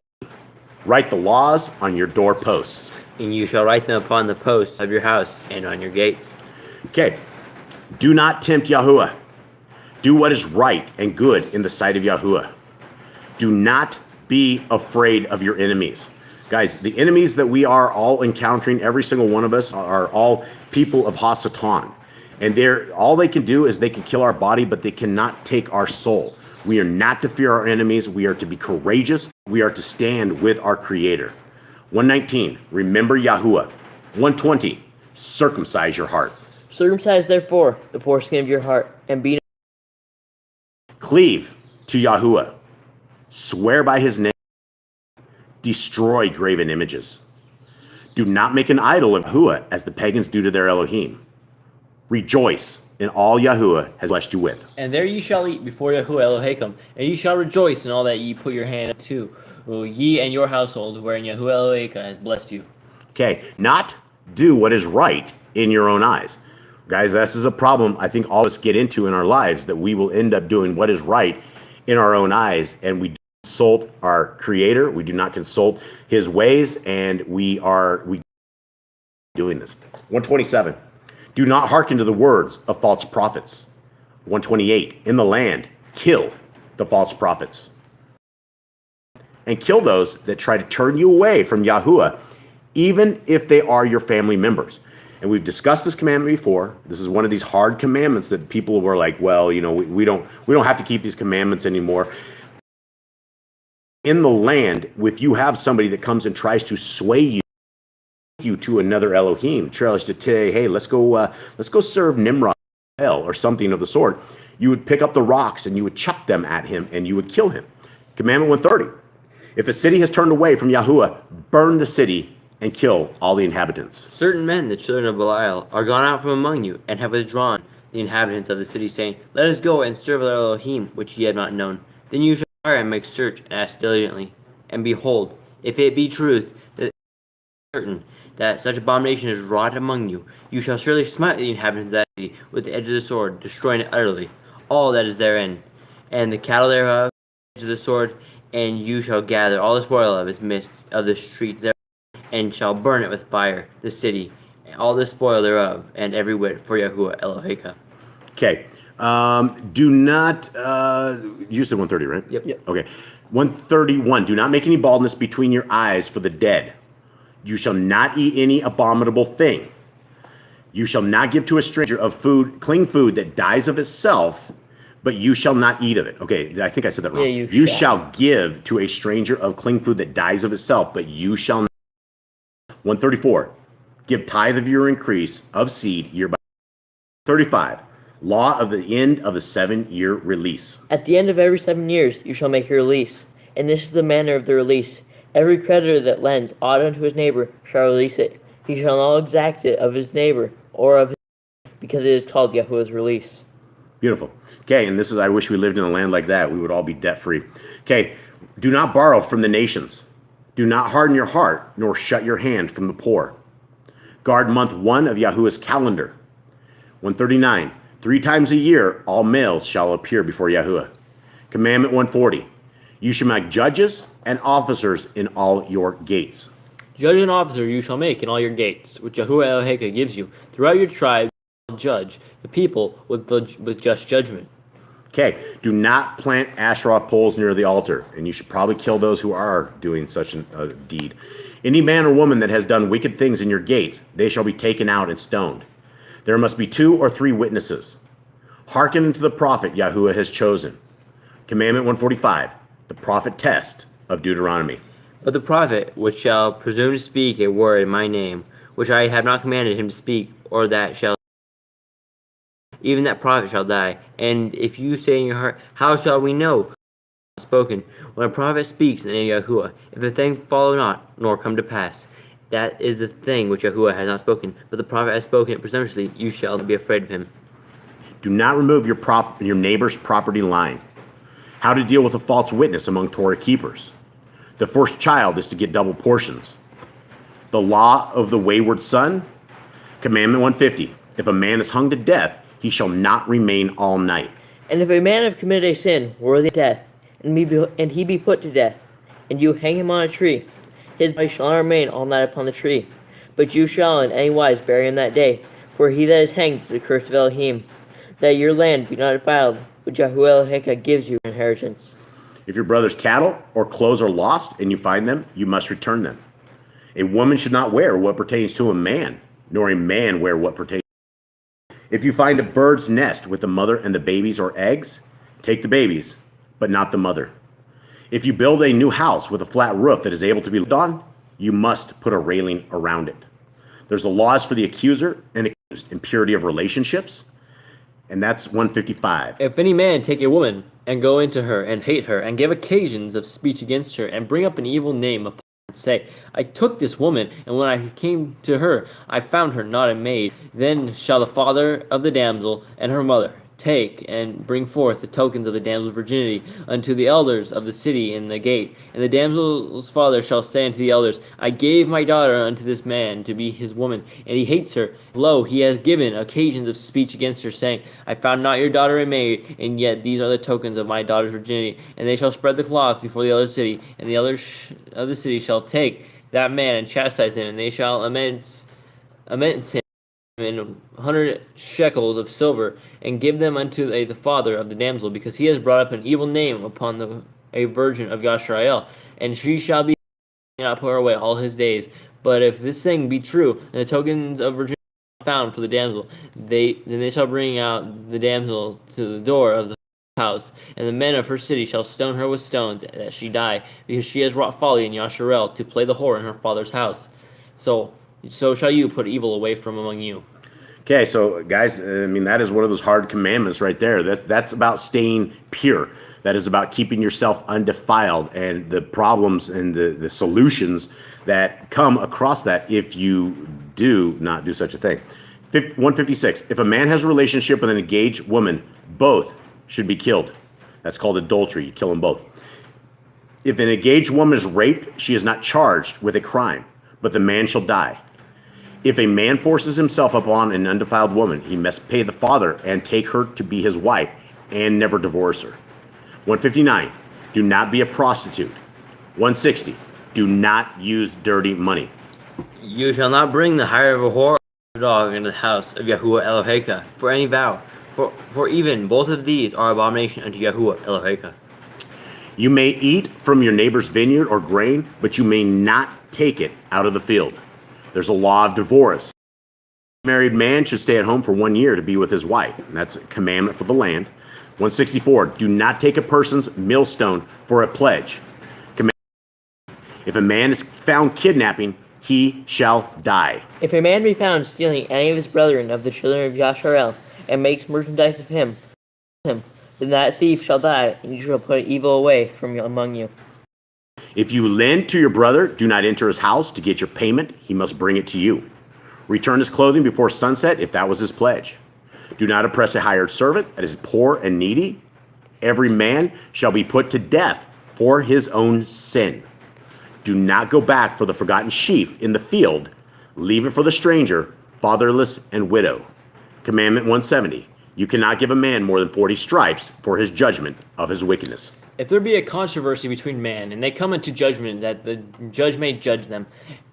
Speaker 2: write the laws on your doorposts.
Speaker 3: And you shall write them upon the posts of your house and on your gates.
Speaker 2: Okay, do not tempt Yahuwah. Do what is right and good in the sight of Yahuwah. Do not be afraid of your enemies. Guys, the enemies that we are all encountering, every single one of us, are all people of Hasatan. And all they can do is they can kill our body, but they cannot take our soul. We are not to fear our enemies. We are to be courageous. We are to stand with our Creator. 119, remember Yahuwah. 120, circumcise your heart.
Speaker 6: Circumcise therefore the foreskin of your heart, and be
Speaker 2: Cleave to Yahuwah. Swear by His name. Destroy graven images. Do not make an idol of Yahuwah as the pagans do to their Elohim. Rejoice in all Yahuwah has blessed you with.
Speaker 5: And there ye shall eat before Yahuwah Elohim, and ye shall rejoice in all that ye put your hand to, ye and your household, wherein Yahuwah Elohim has blessed you.
Speaker 2: Okay, not do what is right in your own eyes. Guys, this is a problem I think all of us get into in our lives, that we will end up doing what is right in our own eyes, and we consult our Creator, we do not consult His ways, and we doing this. 127, do not hearken to the words of false prophets. 128, in the land, kill the false prophets. And kill those that try to turn you away from Yahuwah, even if they are your family members. And we've discussed this commandment before. This is one of these hard commandments that people were like, well, you know, we don't have to keep these commandments anymore. In the land, if you have somebody that comes and tries to sway you to another Elohim, tries to say, hey, let's go serve Nimrod or something of the sort, you would pick up the rocks and you would chuck them at him and you would kill him. Commandment 130. If a city has turned away from Yahuwah, burn the city and kill all the inhabitants.
Speaker 3: Certain men, the children of Belial, are gone out from among you, and have withdrawn the inhabitants of the city, saying, let us go and serve our Elohim, which ye have not known. Then you shall inquire and make search, and ask diligently. And behold, if it be truth, that it is certain that such abomination is wrought among you, you shall surely smite the inhabitants of that city with the edge of the sword, destroying it utterly, all that is therein, and the cattle thereof, the edge of the sword, and you shall gather all the spoil of its midst of the street thereof, and shall burn it with fire, the city, and all the spoil thereof, and every whit for Yahuwah Eloheka.
Speaker 2: Okay. Do not, you said 130, right?
Speaker 3: Yep.
Speaker 2: Okay. 131, do not make any baldness between your eyes for the dead. You shall not eat any abominable thing. You shall not give to a stranger of food, clean food that dies of itself, but you shall not eat of it. Okay, I think I said that wrong.
Speaker 6: Yeah,
Speaker 2: you shall give to a stranger of clean food that dies of itself, but you shall not. 134, give tithe of your increase of seed year by 35, law of the end of the 7-year release.
Speaker 6: At the end of every 7 years you shall make your release, and this is the manner of the release. Every creditor that lends aught unto his neighbor shall release it. He shall not exact it of his neighbor or of his because it is called Yahuwah's release.
Speaker 2: Beautiful. Okay, and this is, I wish we lived in a land like that. We would all be debt-free. Okay, do not borrow from the nations. Do not harden your heart, nor shut your hand from the poor. Guard month 1 of Yahuwah's calendar. 139, 3 times a year all males shall appear before Yahuwah. Commandment 140, you shall make judges and officers in all your gates.
Speaker 5: Judge and officer you shall make in all your gates, which Yahuwah Eloheka gives you. Throughout your tribe you shall judge the people with just judgment.
Speaker 2: Okay, do not plant Asherah poles near the altar, and you should probably kill those who are doing such a deed. Any man or woman that has done wicked things in your gates, they shall be taken out and stoned. There must be 2 or 3 witnesses. Hearken unto the prophet Yahuwah has chosen. Commandment 145, the prophet test of Deuteronomy.
Speaker 3: But the prophet which shall presume to speak a word in my name, which I have not commanded him to speak, or that shall, even that prophet shall die. And if you say in your heart, how shall we know? Spoken. When a prophet speaks in the name of Yahuwah, if the thing follow not, nor come to pass, that is the thing which Yahuwah has not spoken, but the prophet has spoken it presumptuously, you shall be afraid of him.
Speaker 2: Do not remove your neighbor's property line. How to deal with a false witness among Torah keepers. The first child is to get double portions. The law of the wayward son. Commandment 150, if a man is hung to death, he shall not remain all night.
Speaker 6: And if a man have committed a sin worthy of death, and he be put to death, and you hang him on a tree, his body shall not remain all night upon the tree, but you shall in any wise bury him that day. For he that is hanged is accursed of Elohim, that your land be not defiled, which Yahuwah Eloheka gives you in inheritance.
Speaker 2: If your brother's cattle or clothes are lost and you find them, you must return them. A woman should not wear what pertains to a man, nor a man wear what pertains. If you find a bird's nest with the mother and the babies or eggs, take the babies, but not the mother. If you build a new house with a flat roof that is able to be lived on, you must put a railing around it. There's the laws for the accuser and accused in purity of relationships, and that's 155.
Speaker 5: If any man take a woman, and go into her, and hate her, and give occasions of speech against her, and bring up an evil name upon her, and say, I took this woman, and when I came to her, I found her not a maid, then shall the father of the damsel and her mother take and bring forth the tokens of the damsel's virginity unto the elders of the city in the gate. And the damsel's father shall say unto the elders, I gave my daughter unto this man to be his woman, and he hates her. Lo, he has given occasions of speech against her, saying, I found not your daughter a maid, and yet these are the tokens of my daughter's virginity. And they shall spread the cloth before the elders' city, and the elders of the city shall take that man and chastise him, and they shall amends him in 100 shekels of silver, and give them unto the father of the damsel, because he has brought up an evil name upon a virgin of Yashael, and she shall be not put her away all his days. But if this thing be true, and the tokens of virginity are found for the damsel, then they shall bring out the damsel to the door of the house, and the men of her city shall stone her with stones, that she die, because she has wrought folly in Yasharel, to play the whore in her father's house. So shall you put evil away from among you.
Speaker 2: Okay, so guys, I mean, that is one of those hard commandments right there. That's about staying pure. That is about keeping yourself undefiled, and the problems and the solutions that come across that if you do not do such a thing. 156, if a man has a relationship with an engaged woman, both should be killed. That's called adultery. You kill them both. If an engaged woman is raped, she is not charged with a crime, but the man shall die. If a man forces himself upon an undefiled woman, he must pay the father and take her to be his wife and never divorce her. 159, do not be a prostitute. 160, do not use dirty money.
Speaker 3: You shall not bring the hire of a whore or a dog into the house of YAHUAH Eloheka for any vow, for even both of these are abomination unto YAHUAH Eloheka.
Speaker 2: You may eat from your neighbor's vineyard or grain, but you may not take it out of the field. There's a law of divorce. A married man should stay at home for 1 year to be with his wife. And that's a commandment for the land. 164, do not take a person's millstone for a pledge. If a man is found kidnapping, he shall die.
Speaker 6: If a man be found stealing any of his brethren of the children of Yasharel, and makes merchandise of him, then that thief shall die, and you shall put evil away from among you.
Speaker 2: If you lend to your brother, do not enter his house to get your payment. He must bring it to you. Return his clothing before sunset if that was his pledge. Do not oppress a hired servant that is poor and needy. Every man shall be put to death for his own sin. Do not go back for the forgotten sheaf in the field. Leave it for the stranger, fatherless, and widow. Commandment 170. You cannot give a man more than 40 stripes for his judgment of his wickedness.
Speaker 5: If there be a controversy between man, and they come into judgment that the judge may judge them,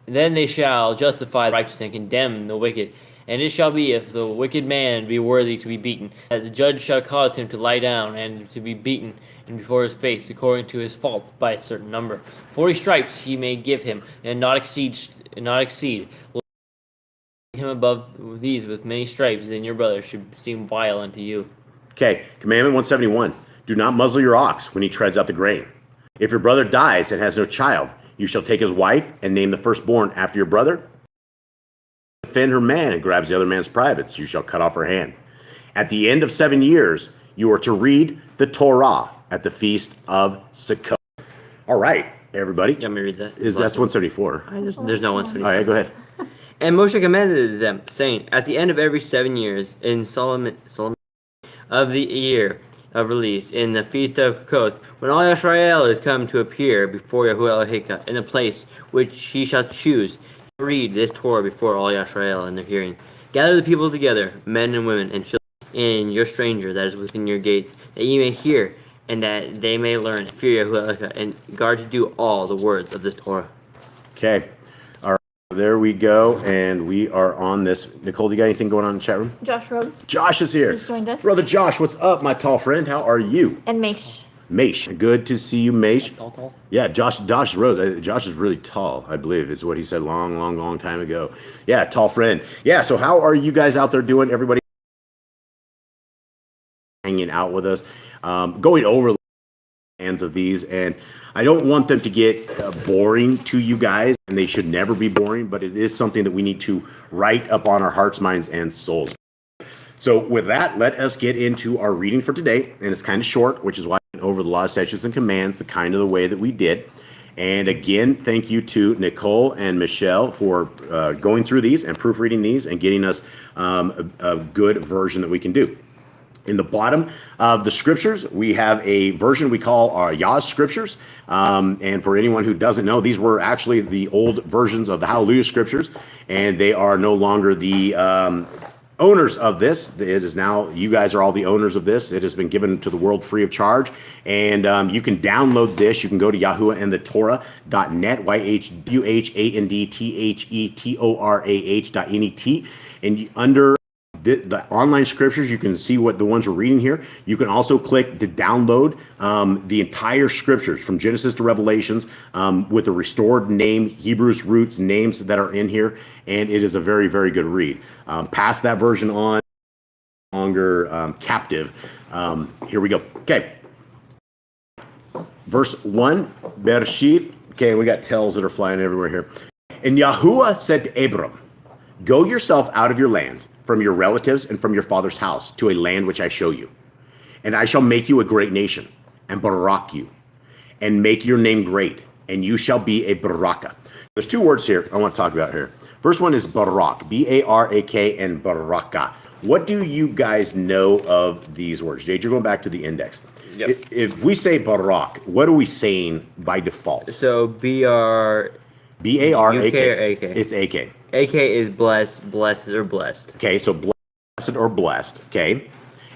Speaker 5: then they shall justify the righteous and condemn the wicked. And it shall be, if the wicked man be worthy to be beaten, that the judge shall cause him to lie down and to be beaten before his face, according to his fault, by a certain number. 40 stripes he may give him, and not exceed. Him above these with many stripes, then your brother should seem vile unto you.
Speaker 2: Okay, Commandment 171. Do not muzzle your ox when he treads out the grain. If your brother dies and has no child, you shall take his wife and name the firstborn after your brother. Offend her man and grabs the other man's privates, you shall cut off her hand. At the end of 7 years, you are to read the Torah at the feast of Sukkot. All right, everybody.
Speaker 3: You want me to read that?
Speaker 2: That's 174.
Speaker 3: There's no 170.
Speaker 2: All right, go ahead.
Speaker 3: And Moshe commanded them, saying, at the end of every 7 years, in Solomon of the year of release, in the feast of Sukkot, when all Israel is come to appear before YAHUAH Eloheka in the place which he shall choose, read this Torah before all Israel in their hearing. Gather the people together, men and women and children, and your stranger that is within your gates, that ye may hear, and that they may learn and fear YAHUAH Eloheka, and guard to do all the words of this Torah.
Speaker 2: Okay. There we go, and we are on this. Nicole, do you got anything going on in the chat room?
Speaker 4: Josh Rhodes
Speaker 2: Josh is here.
Speaker 4: just joined us.
Speaker 2: Brother Josh, what's up, my tall friend? How are you?
Speaker 4: And Maish.
Speaker 2: Maish, good to see you, Maish.
Speaker 5: Tall.
Speaker 2: Yeah, Josh Rose. Josh is really tall, I believe, is what he said long time ago. Yeah, tall friend. Yeah, so how are you guys out there doing? Everybody hanging out with us, going over the hands of these, and I don't want them to get boring to you guys, and they should never be boring, but it is something that we need to write up on our hearts, minds, and souls. So with that, let us get into our reading for today, and it's kind of short, which is why I went over the laws, statutes, and commands the kind of the way that we did. And again, thank you to Nicole and Michelle for going through these and proofreading these and getting us a good version that we can do. In the bottom of the scriptures, we have a version we call our Yah Scriptures. And for anyone who doesn't know, these were actually the old versions of the Hallelujah Scriptures, and they are no longer the owners of this. It is now, you guys are all the owners of this. It has been given to the world free of charge. And you can download this. You can go to YAHUAHandtheTorah.net, YAHUAHandtheTorah.net. And under the online scriptures, you can see what the ones we're reading here. You can also click to download the entire scriptures from Genesis to Revelations with a restored name, Hebrews roots, names that are in here, and it is a very, very good read. Pass that version on, longer captive. Here we go. Okay. Verse 1, Bereshith. Okay, we got tails that are flying everywhere here. And YAHUAH said to Abram, go yourself out of your land, from your relatives and from your father's house, to a land which I show you. And I shall make you a great nation, and barak you, and make your name great, and you shall be a baraka. There's two words here I want to talk about here. First one is barak, B-A-R-A-K, and baraka. What do you guys know of these words? Jade, you're going back to the index.
Speaker 3: Yep.
Speaker 2: If we say barak, what are we saying by default?
Speaker 3: So B-R...
Speaker 2: B-A-R-A-K.
Speaker 3: UK or AK?
Speaker 2: It's A-K.
Speaker 3: AK is blessed, blessed, or blessed.
Speaker 2: Okay, so blessed or blessed, okay?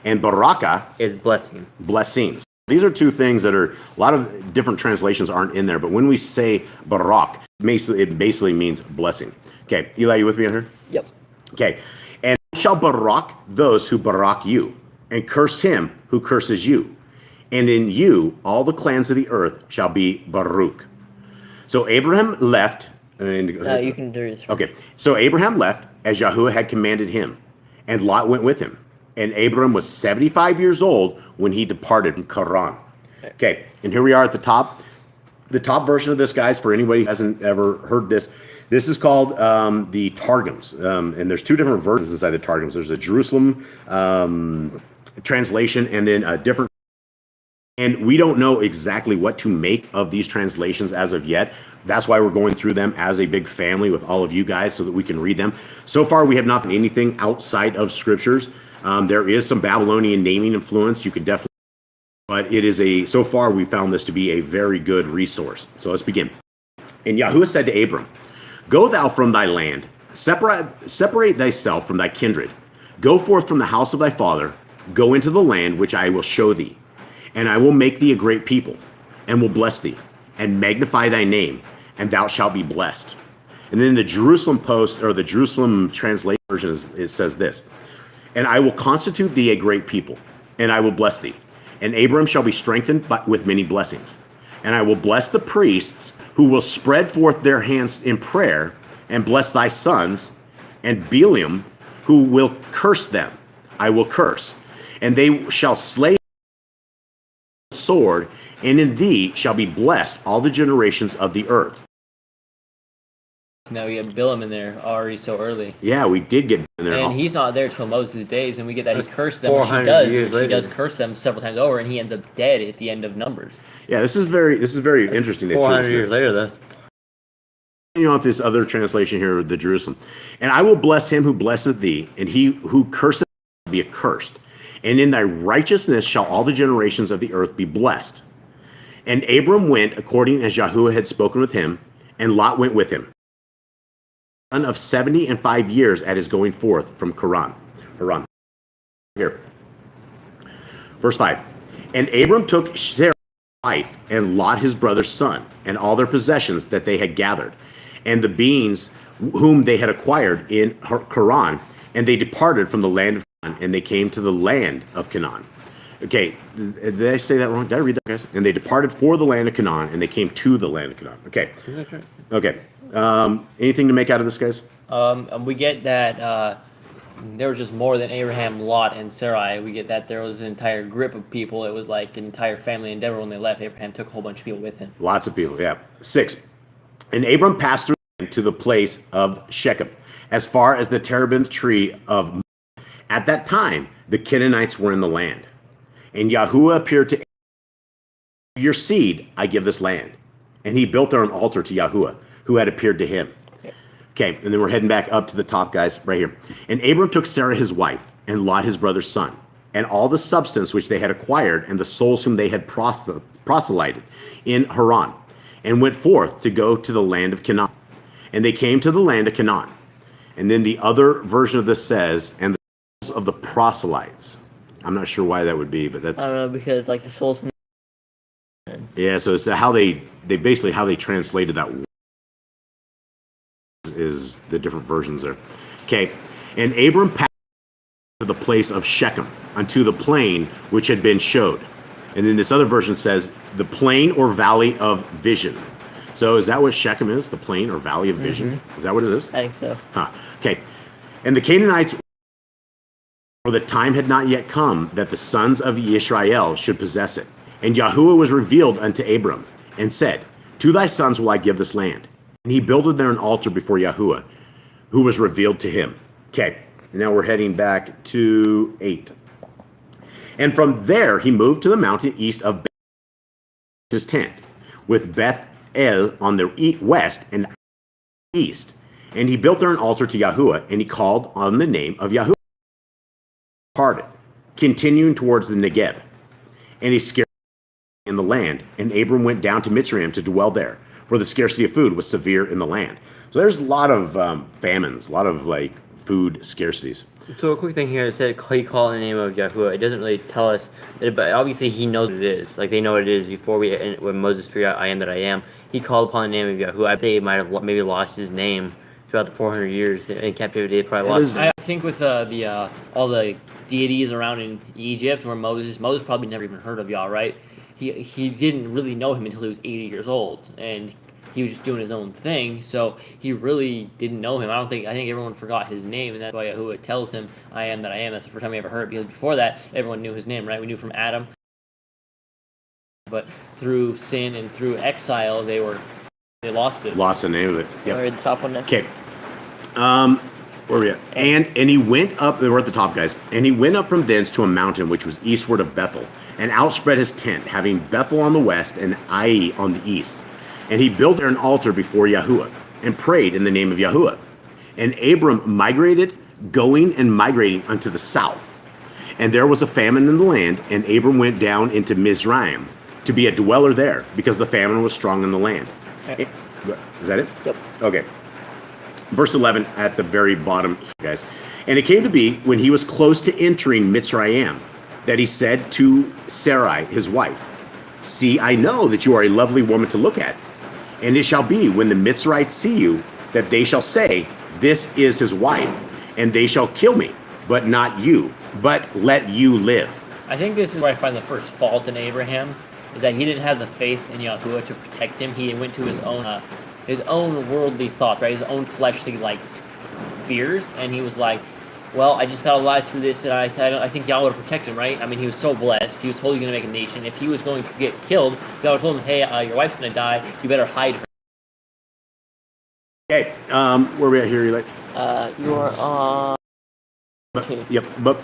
Speaker 2: And baraka
Speaker 3: Is blessing.
Speaker 2: blessings. These are two things that are, a lot of different translations aren't in there, but when we say barak, it basically means blessing. Okay, Eli, you with me on here?
Speaker 6: Yep.
Speaker 2: Okay, and shall barak those who barak you, and curse him who curses you. And in you all the clans of the earth shall be baruch. So Abraham left.
Speaker 6: You can do this.
Speaker 2: Okay, so Abraham left as YAHUAH had commanded him, and Lot went with him. And Abram was 75 years old when he departed from Haran. Okay, and here we are at the top. The top version of this, guys, for anybody who hasn't ever heard this, this is called the Targums. And there's two different versions inside the Targums. There's a Jerusalem translation and then a different. And we don't know exactly what to make of these translations as of yet. That's why we're going through them as a big family with all of you guys so that we can read them. So far, we have not found anything outside of scriptures. There is some Babylonian naming influence. You could definitely, but it is so far we found this to be a very good resource. So let's begin. And YAHUAH said to Abram, go thou from thy land, separate thyself from thy kindred. Go forth from the house of thy father, go into the land which I will show thee. And I will make thee a great people, and will bless thee, and magnify thy name, and thou shalt be blessed. And then the Jerusalem Post, or the Jerusalem translation version, it says this, and I will constitute thee a great people, and I will bless thee. And Abram shall be strengthened with many blessings. And I will bless the priests, who will spread forth their hands in prayer, and bless thy sons, and Beliam, who will curse them. I will curse. And they shall slay sword, and in thee shall be blessed all the generations of the earth.
Speaker 5: Now we have Bilam in there already so early.
Speaker 2: Yeah, we did get in there.
Speaker 5: And he's not there till Moses' days, and we get that he cursed them.
Speaker 3: 400 years
Speaker 5: She
Speaker 3: later.
Speaker 5: does curse them several times over, and he ends up dead at the end of Numbers.
Speaker 2: Yeah, this is very interesting. They threw
Speaker 3: 400
Speaker 2: this in.
Speaker 3: years later, that's...
Speaker 2: You know, if this other translation here, the Jerusalem, and I will bless him who blesseth thee, and he who curseth shall be accursed. And in thy righteousness shall all the generations of the earth be blessed. And Abram went according as YAHUAH had spoken with him, and Lot went with him. Son of 75 years at his going forth from Haran. Here. Verse 5. And Abram took Sarah his wife, and Lot his brother's son, and all their possessions that they had gathered, and the beings whom they had acquired in Haran, and they departed from the land of Canaan, and they came to the land of Canaan. Okay, did I say that wrong? Did I read that, guys? And they departed for the land of Canaan, and they came to the land of Canaan. Okay.
Speaker 3: That's right.
Speaker 2: Okay. Anything to make out of this, guys?
Speaker 5: And we get that there was just more than Abraham, Lot, and Sarai. We get that there was an entire group of people. It was like an entire family endeavor when they left. Abraham took a whole bunch of people with him.
Speaker 2: Lots of people, yeah. 6. And Abram passed through to the place of Shechem, as far as the terebinth tree of. At that time, the Canaanites were in the land. And YAHUAH appeared to Abram, your seed I give this land. And he built there an altar to YAHUAH, who had appeared to him. Okay, and then we're heading back up to the top, guys, right here. And Abram took Sarah his wife, and Lot his brother's son, and all the substance which they had acquired, and the souls whom they had proselyted in Haran, and went forth to go to the land of Canaan. And they came to the land of Canaan. And then the other version of this says, and the souls of the proselytes. I'm not sure why that would be, but that's...
Speaker 6: I don't know, because like the souls.
Speaker 2: Yeah, so it's how they basically how they translated that is the different versions there. Okay, and Abram passed to the place of Shechem, unto the plain which had been showed. And then this other version says, the plain or valley of vision. So is that what Shechem is? The plain or valley of vision? Is that what it is?
Speaker 6: I think so.
Speaker 2: Huh. Okay. And the Canaanites, for the time had not yet come that the sons of Israel should possess it. And YAHUAH was revealed unto Abram, and said, to thy sons will I give this land. And he builded there an altar before YAHUAH, who was revealed to him. Okay, now we're heading back to 8. And from there he moved to the mountain east of his tent, with Beth El on the west and east. And he built there an altar to YAHUAH, and he called on the name of YAHUAH. Parted, continuing towards the Negeb. And he scarcely in the land, and Abram went down to Mitzrayim to dwell there, for the scarcity of food was severe in the land. So there's a lot of famines, a lot of like food scarcities.
Speaker 3: So a quick thing here, it said he called in the name of YAHUAH. It doesn't really tell us, but obviously he knows what it is. Like they know what it is before when Moses figured out I am that I am. He called upon the name of YAHUAH. I think he might have maybe lost his name throughout the 400 years in captivity. They probably lost.
Speaker 5: I think with all the deities around in Egypt, where Moses probably never even heard of Yah, right? He didn't really know him until he was 80 years old, and he was just doing his own thing, so he really didn't know him. I think everyone forgot his name, and that's why YAHUAH tells him, I am that I am. That's the first time we ever heard it, because before that, everyone knew his name, right? We knew from Adam. But through sin and through exile, they lost it.
Speaker 2: Lost the name of it.
Speaker 6: Yep. Or the top one next.
Speaker 2: Okay. Where are we at? And he went up, we're at the top, guys. And he went up from thence to a mountain which was eastward of Bethel, and outspread his tent, having Bethel on the west and Ai on the east. And he built there an altar before YAHUAH, and prayed in the name of YAHUAH. And Abram migrated, going and migrating unto the south. And there was a famine in the land, and Abram went down into Mizraim to be a dweller there, because the famine was strong in the land.
Speaker 6: Okay.
Speaker 2: Is that it?
Speaker 6: Yep.
Speaker 2: Okay. Verse 11 at the very bottom, guys. And it came to be, when he was close to entering Mitzrayim, that he said to Sarai, his wife, see, I know that you are a lovely woman to look at. And it shall be, when the Mitzrites see you, that they shall say, this is his wife, and they shall kill me, but not you, but let you live.
Speaker 5: I think this is where I find the first fault in Abraham, is that he didn't have the faith in YAHUAH to protect him. He went to his own worldly thoughts, right? His own fleshly fears, and he was like, well, I just got alive through this, and I think Yah would protect him, right? I mean, he was so blessed. He was totally going to make a nation. If he was going to get killed, Yah would told him, hey, your wife's going to die. You better hide her.
Speaker 2: Okay, where are we at here, Eli?
Speaker 6: You are on.
Speaker 2: Yep, but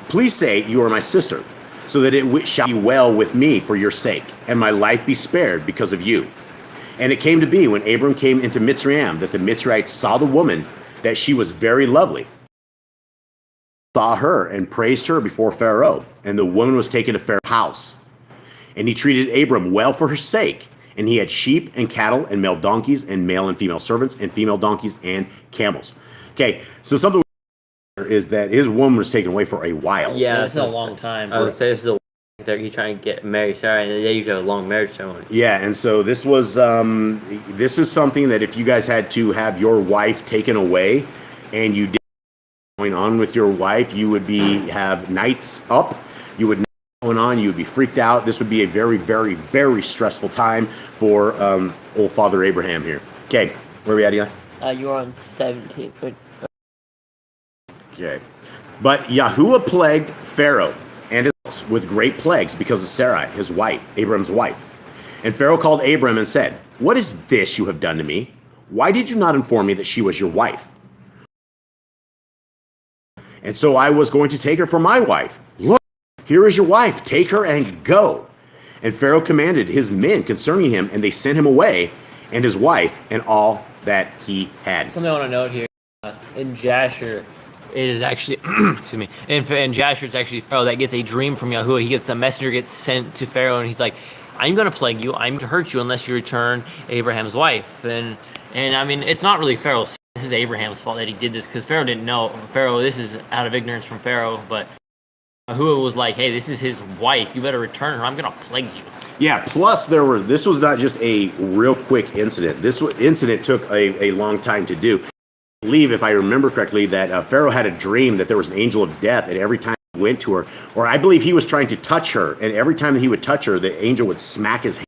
Speaker 2: please say you are my sister, so that it shall be well with me for your sake, and my life be spared because of you. And it came to be, when Abram came into Mitzrayim, that the Mitzrites saw the woman, that she was very lovely, saw her and praised her before Pharaoh. And the woman was taken to Pharaoh's house. And he treated Abram well for her sake. And he had sheep and cattle and male donkeys and male and female servants and female donkeys and camels. Okay, so something is that his woman was taken away for a while.
Speaker 5: Yeah, this is a long time.
Speaker 3: I would say this is he's trying to get married Sarah, and they usually have a long marriage ceremony.
Speaker 2: Yeah, and so this was this is something that if you guys had to have your wife taken away, and you did going on with your wife, you would have nights up. You would know what's going on. You would be freaked out. This would be a very, very, very stressful time for old Father Abraham here. Okay, where are we at, Eli?
Speaker 6: You are on 17.
Speaker 2: Okay, but YAHUAH plagued Pharaoh and his house with great plagues because of Sarai, his wife, Abram's wife. And Pharaoh called Abram and said, what is this you have done to me? Why did you not inform me that she was your wife? And so I was going to take her for my wife. Look, here is your wife. Take her and go. And Pharaoh commanded his men concerning him, and they sent him away, and his wife, and all that he had.
Speaker 5: Something I want to note here. In Jasher, It is actually, excuse me, in Jasher, it's actually Pharaoh that gets a dream from Yahuwah. He gets a messenger gets sent to Pharaoh, and he's like, I'm going to plague you. I'm going to hurt you unless you return Abraham's wife. And I mean, it's not really Pharaoh's. This is Abraham's fault that he did this because Pharaoh didn't know. This is out of ignorance from Pharaoh, but Yahuwah was like, hey, this is his wife. You better return her. I'm going to plague you.
Speaker 2: Yeah, plus this was not just a real quick incident. This incident took a long time to do. I believe, if I remember correctly, that Pharaoh had a dream that there was an angel of death, and every time he went to her, or I believe he was trying to touch her, and every time that he would touch her, the angel would smack his hand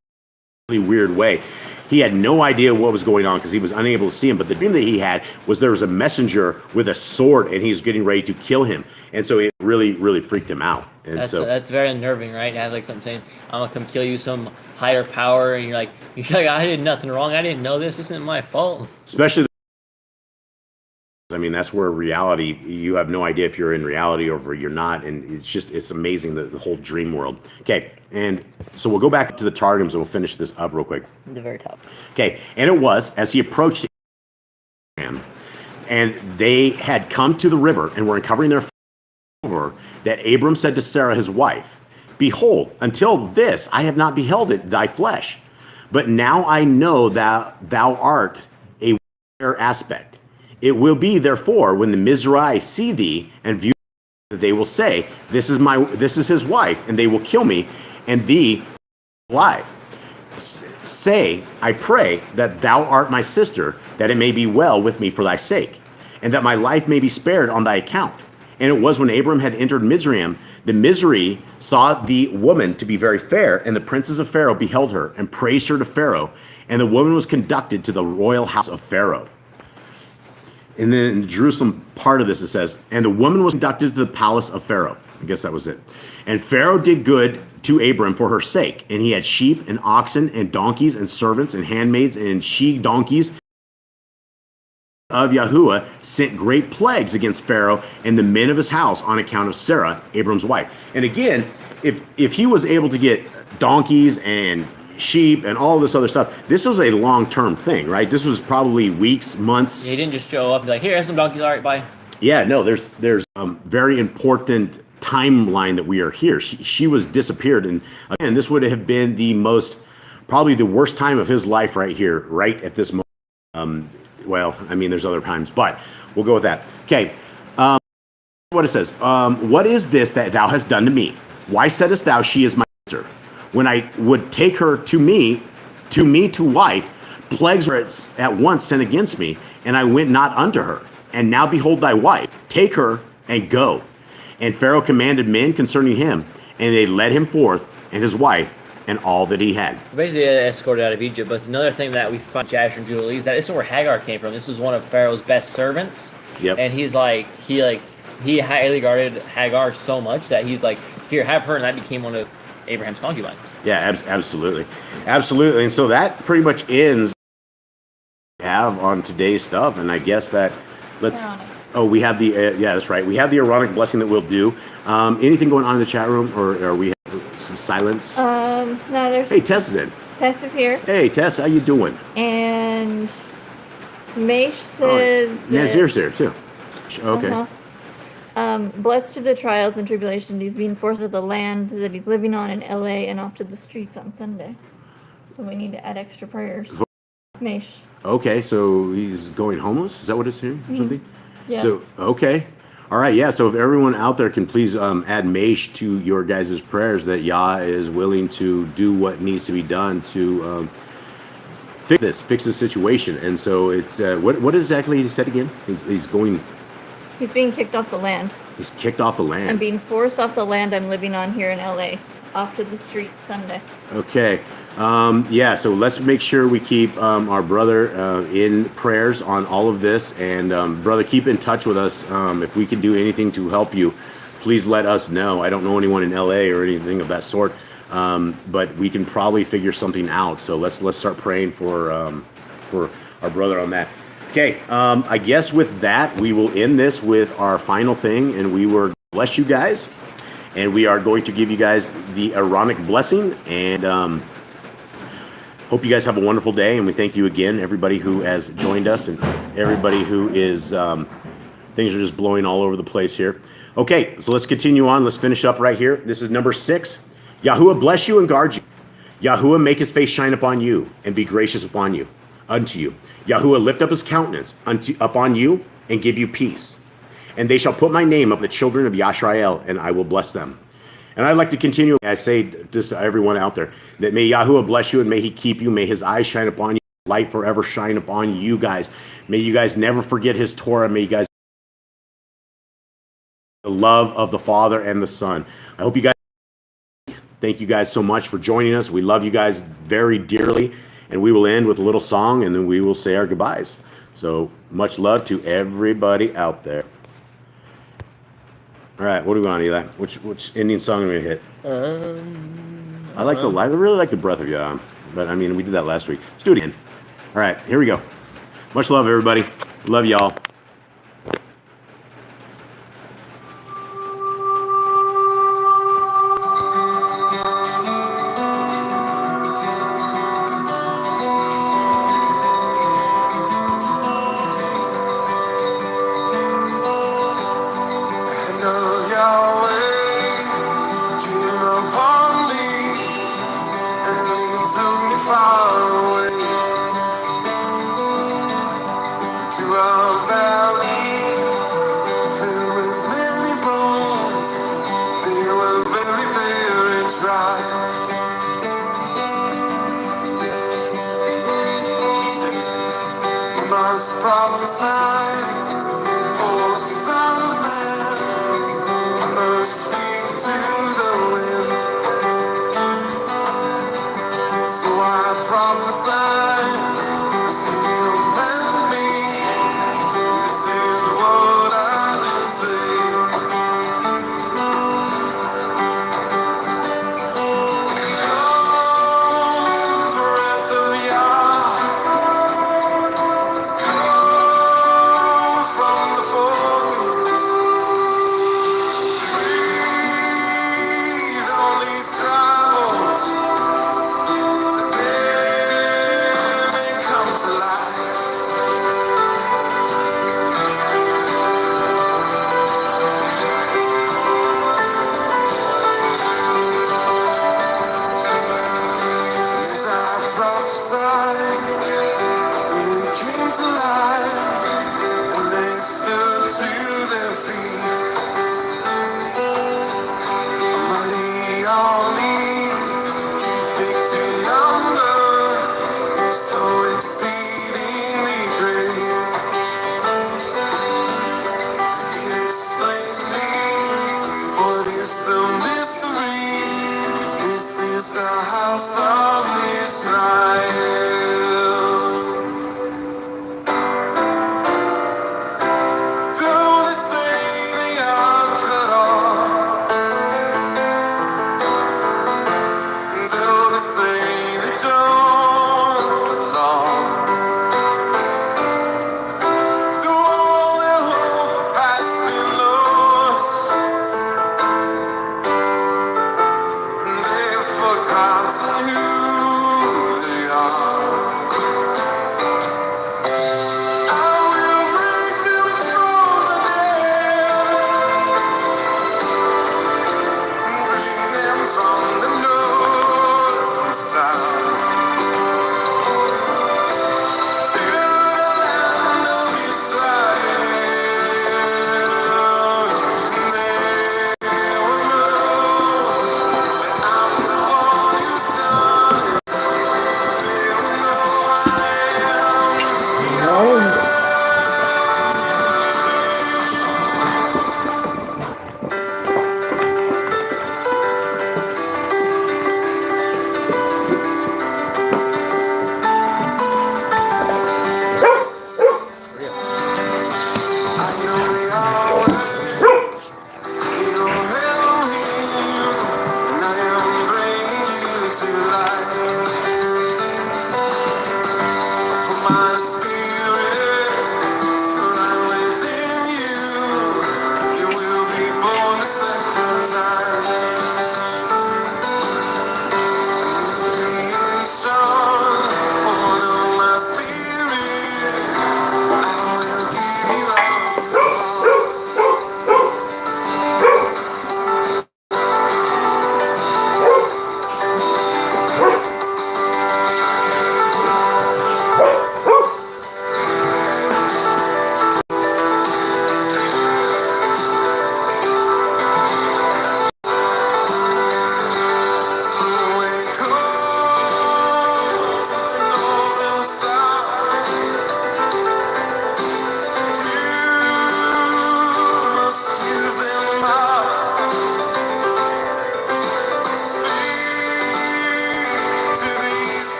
Speaker 2: in a really weird way. He had no idea what was going on because he was unable to see him, but the dream that he had was there was a messenger with a sword, and he was getting ready to kill him, and so it really, really freaked him out. And
Speaker 5: that's very unnerving, right? You have like something saying, I'm going to come kill you, some higher power, and you're like, I did nothing wrong. I didn't know this. This isn't my fault.
Speaker 2: Especially, I mean, that's where reality, you have no idea if you're in reality or if you're not, and it's amazing, the whole dream world. Okay, and so we'll go back to the Targums and we'll finish this up real quick.
Speaker 6: The very top.
Speaker 2: Okay, and it was, as he approached Abraham, and they had come to the river and were uncovering their over, that Abram said to Sarah his wife, Behold, until this I have not beheld it, thy flesh, but now I know that thou art a fair aspect. It will be, therefore, when the Mizrahi see thee and view thee, they will say, This is his wife, and they will kill me, and thee alive. Say, I pray, that thou art my sister, that it may be well with me for thy sake, and that my life may be spared on thy account. And it was when Abram had entered Mizraim, the Mizrahi saw the woman to be very fair, and the princes of Pharaoh beheld her, and praised her to Pharaoh, and the woman was conducted to the royal house of Pharaoh. And then in the Jerusalem part of this, it says, and the woman was conducted to the palace of Pharaoh. I guess that was it. And Pharaoh did good to Abram for her sake. And he had sheep and oxen and donkeys and servants and handmaids and she-donkeys of YAHUAH sent great plagues against Pharaoh and the men of his house on account of Sarah, Abram's wife. And again, if he was able to get donkeys and sheep and all this other stuff, this was a long-term thing, right? This was probably weeks, months.
Speaker 5: He didn't just show up and be like, here, have some donkeys, all right, bye.
Speaker 2: Yeah, no, there's very important timeline that we are here. She was disappeared, and again, this would have been probably the worst time of his life right here, right at this moment. Well, I mean, there's other times, but we'll go with that. Okay, what it says, what is this that thou hast done to me? Why saidest thou, she is my sister? When I would take her to me to wife, plagues were at once sent against me, and I went not unto her. And now behold thy wife, take her and go. And Pharaoh commanded men concerning him, and they led him forth, and his wife, and all that he had.
Speaker 5: Basically escorted out of Egypt, but it's another thing that we find Jasher and Jubilee is that this is where Hagar came from. This was one of Pharaoh's best servants.
Speaker 2: Yep.
Speaker 5: And he highly guarded Hagar so much that he's like, here, have her, and that became one of Abraham's concubines.
Speaker 2: Yeah, absolutely. And so that pretty much ends what we have on today's stuff, and I guess that we have the that's right. We have the Aaronic blessing that we'll do. Anything going on in the chat room, or are we have some silence?
Speaker 4: No, there's.
Speaker 2: Hey, Tess is in.
Speaker 4: Tess is here.
Speaker 2: Hey, Tess, how you doing?
Speaker 4: And Mesh says that.
Speaker 2: Nazir's here too. Okay.
Speaker 4: Uh-huh. Blessed through the trials and tribulation, he's being forced out of the land that he's living on in LA and off to the streets on Sunday. So we need to add extra prayers. Mesh.
Speaker 2: Okay, so he's going homeless? Is that what it's here or something?
Speaker 4: Yeah.
Speaker 2: So, okay. All right, yeah, so if everyone out there can please add Mesh to your guys' prayers that Yah is willing to do what needs to be done to fix this situation. And so it's, what exactly he said again? He's going...
Speaker 4: He's being kicked off the land.
Speaker 2: He's kicked off the land.
Speaker 4: I'm being forced off the land I'm living on here in LA. Off to the streets Sunday.
Speaker 2: Okay. Yeah, so let's make sure we keep our brother in prayers on all of this. And brother, keep in touch with us. If we can do anything to help you, please let us know. I don't know anyone in LA or anything of that sort, but we can probably figure something out. So let's start praying for our brother on that. Okay, I guess with that, we will end this with our final thing, and we will bless you guys, and we are going to give you guys the Aaronic blessing, and hope you guys have a wonderful day, and we thank you again, everybody who has joined us, and everybody who is Things are just blowing all over the place here. Okay, so let's continue on. Let's finish up right here. This is number 6. YAHUAH bless you and guard you. YAHUAH make his face shine upon you and be gracious upon you, unto you. YAHUAH lift up his countenance upon you and give you peace. And they shall put my name up the children of Yisrael, and I will bless them. And I'd like to continue. I say this to everyone out there, that may YAHUAH bless you and may he keep you. May his eyes shine upon you. Light forever shine upon you guys. May you guys never forget his Torah. May you guys the love of the Father and the Son. I hope you guys, thank you guys so much for joining us. We love you guys very dearly. And we will end with a little song and then we will say our goodbyes. So much love to everybody out there. All right, what do we want, Eli? Which Indian song are we gonna hit? I really like the Breath of Yah, but I mean we did that last week. Let's do it again. All right, here we go. Much love, everybody. Love y'all.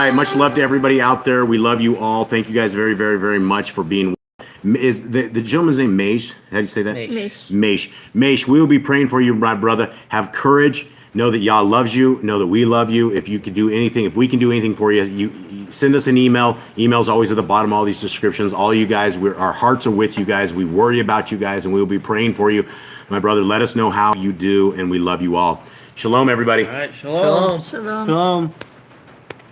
Speaker 2: right, much love to everybody out there. We love you all. Thank you guys very, very, very much for being. Is the gentleman's name Maish? How do you say that? Maish. Maish, we will be praying for you, my brother. Have courage. Know that Yah loves you. Know that we love you. If you could do anything, if we can do anything for you, you send us an email. Email's always at the bottom of all these descriptions. All you guys, our hearts are with you guys. We worry about you guys, and we will be praying for you. My brother, let us know how you do, and we love you all. Shalom, everybody.
Speaker 5: All right, shalom.
Speaker 4: Shalom.
Speaker 5: Shalom.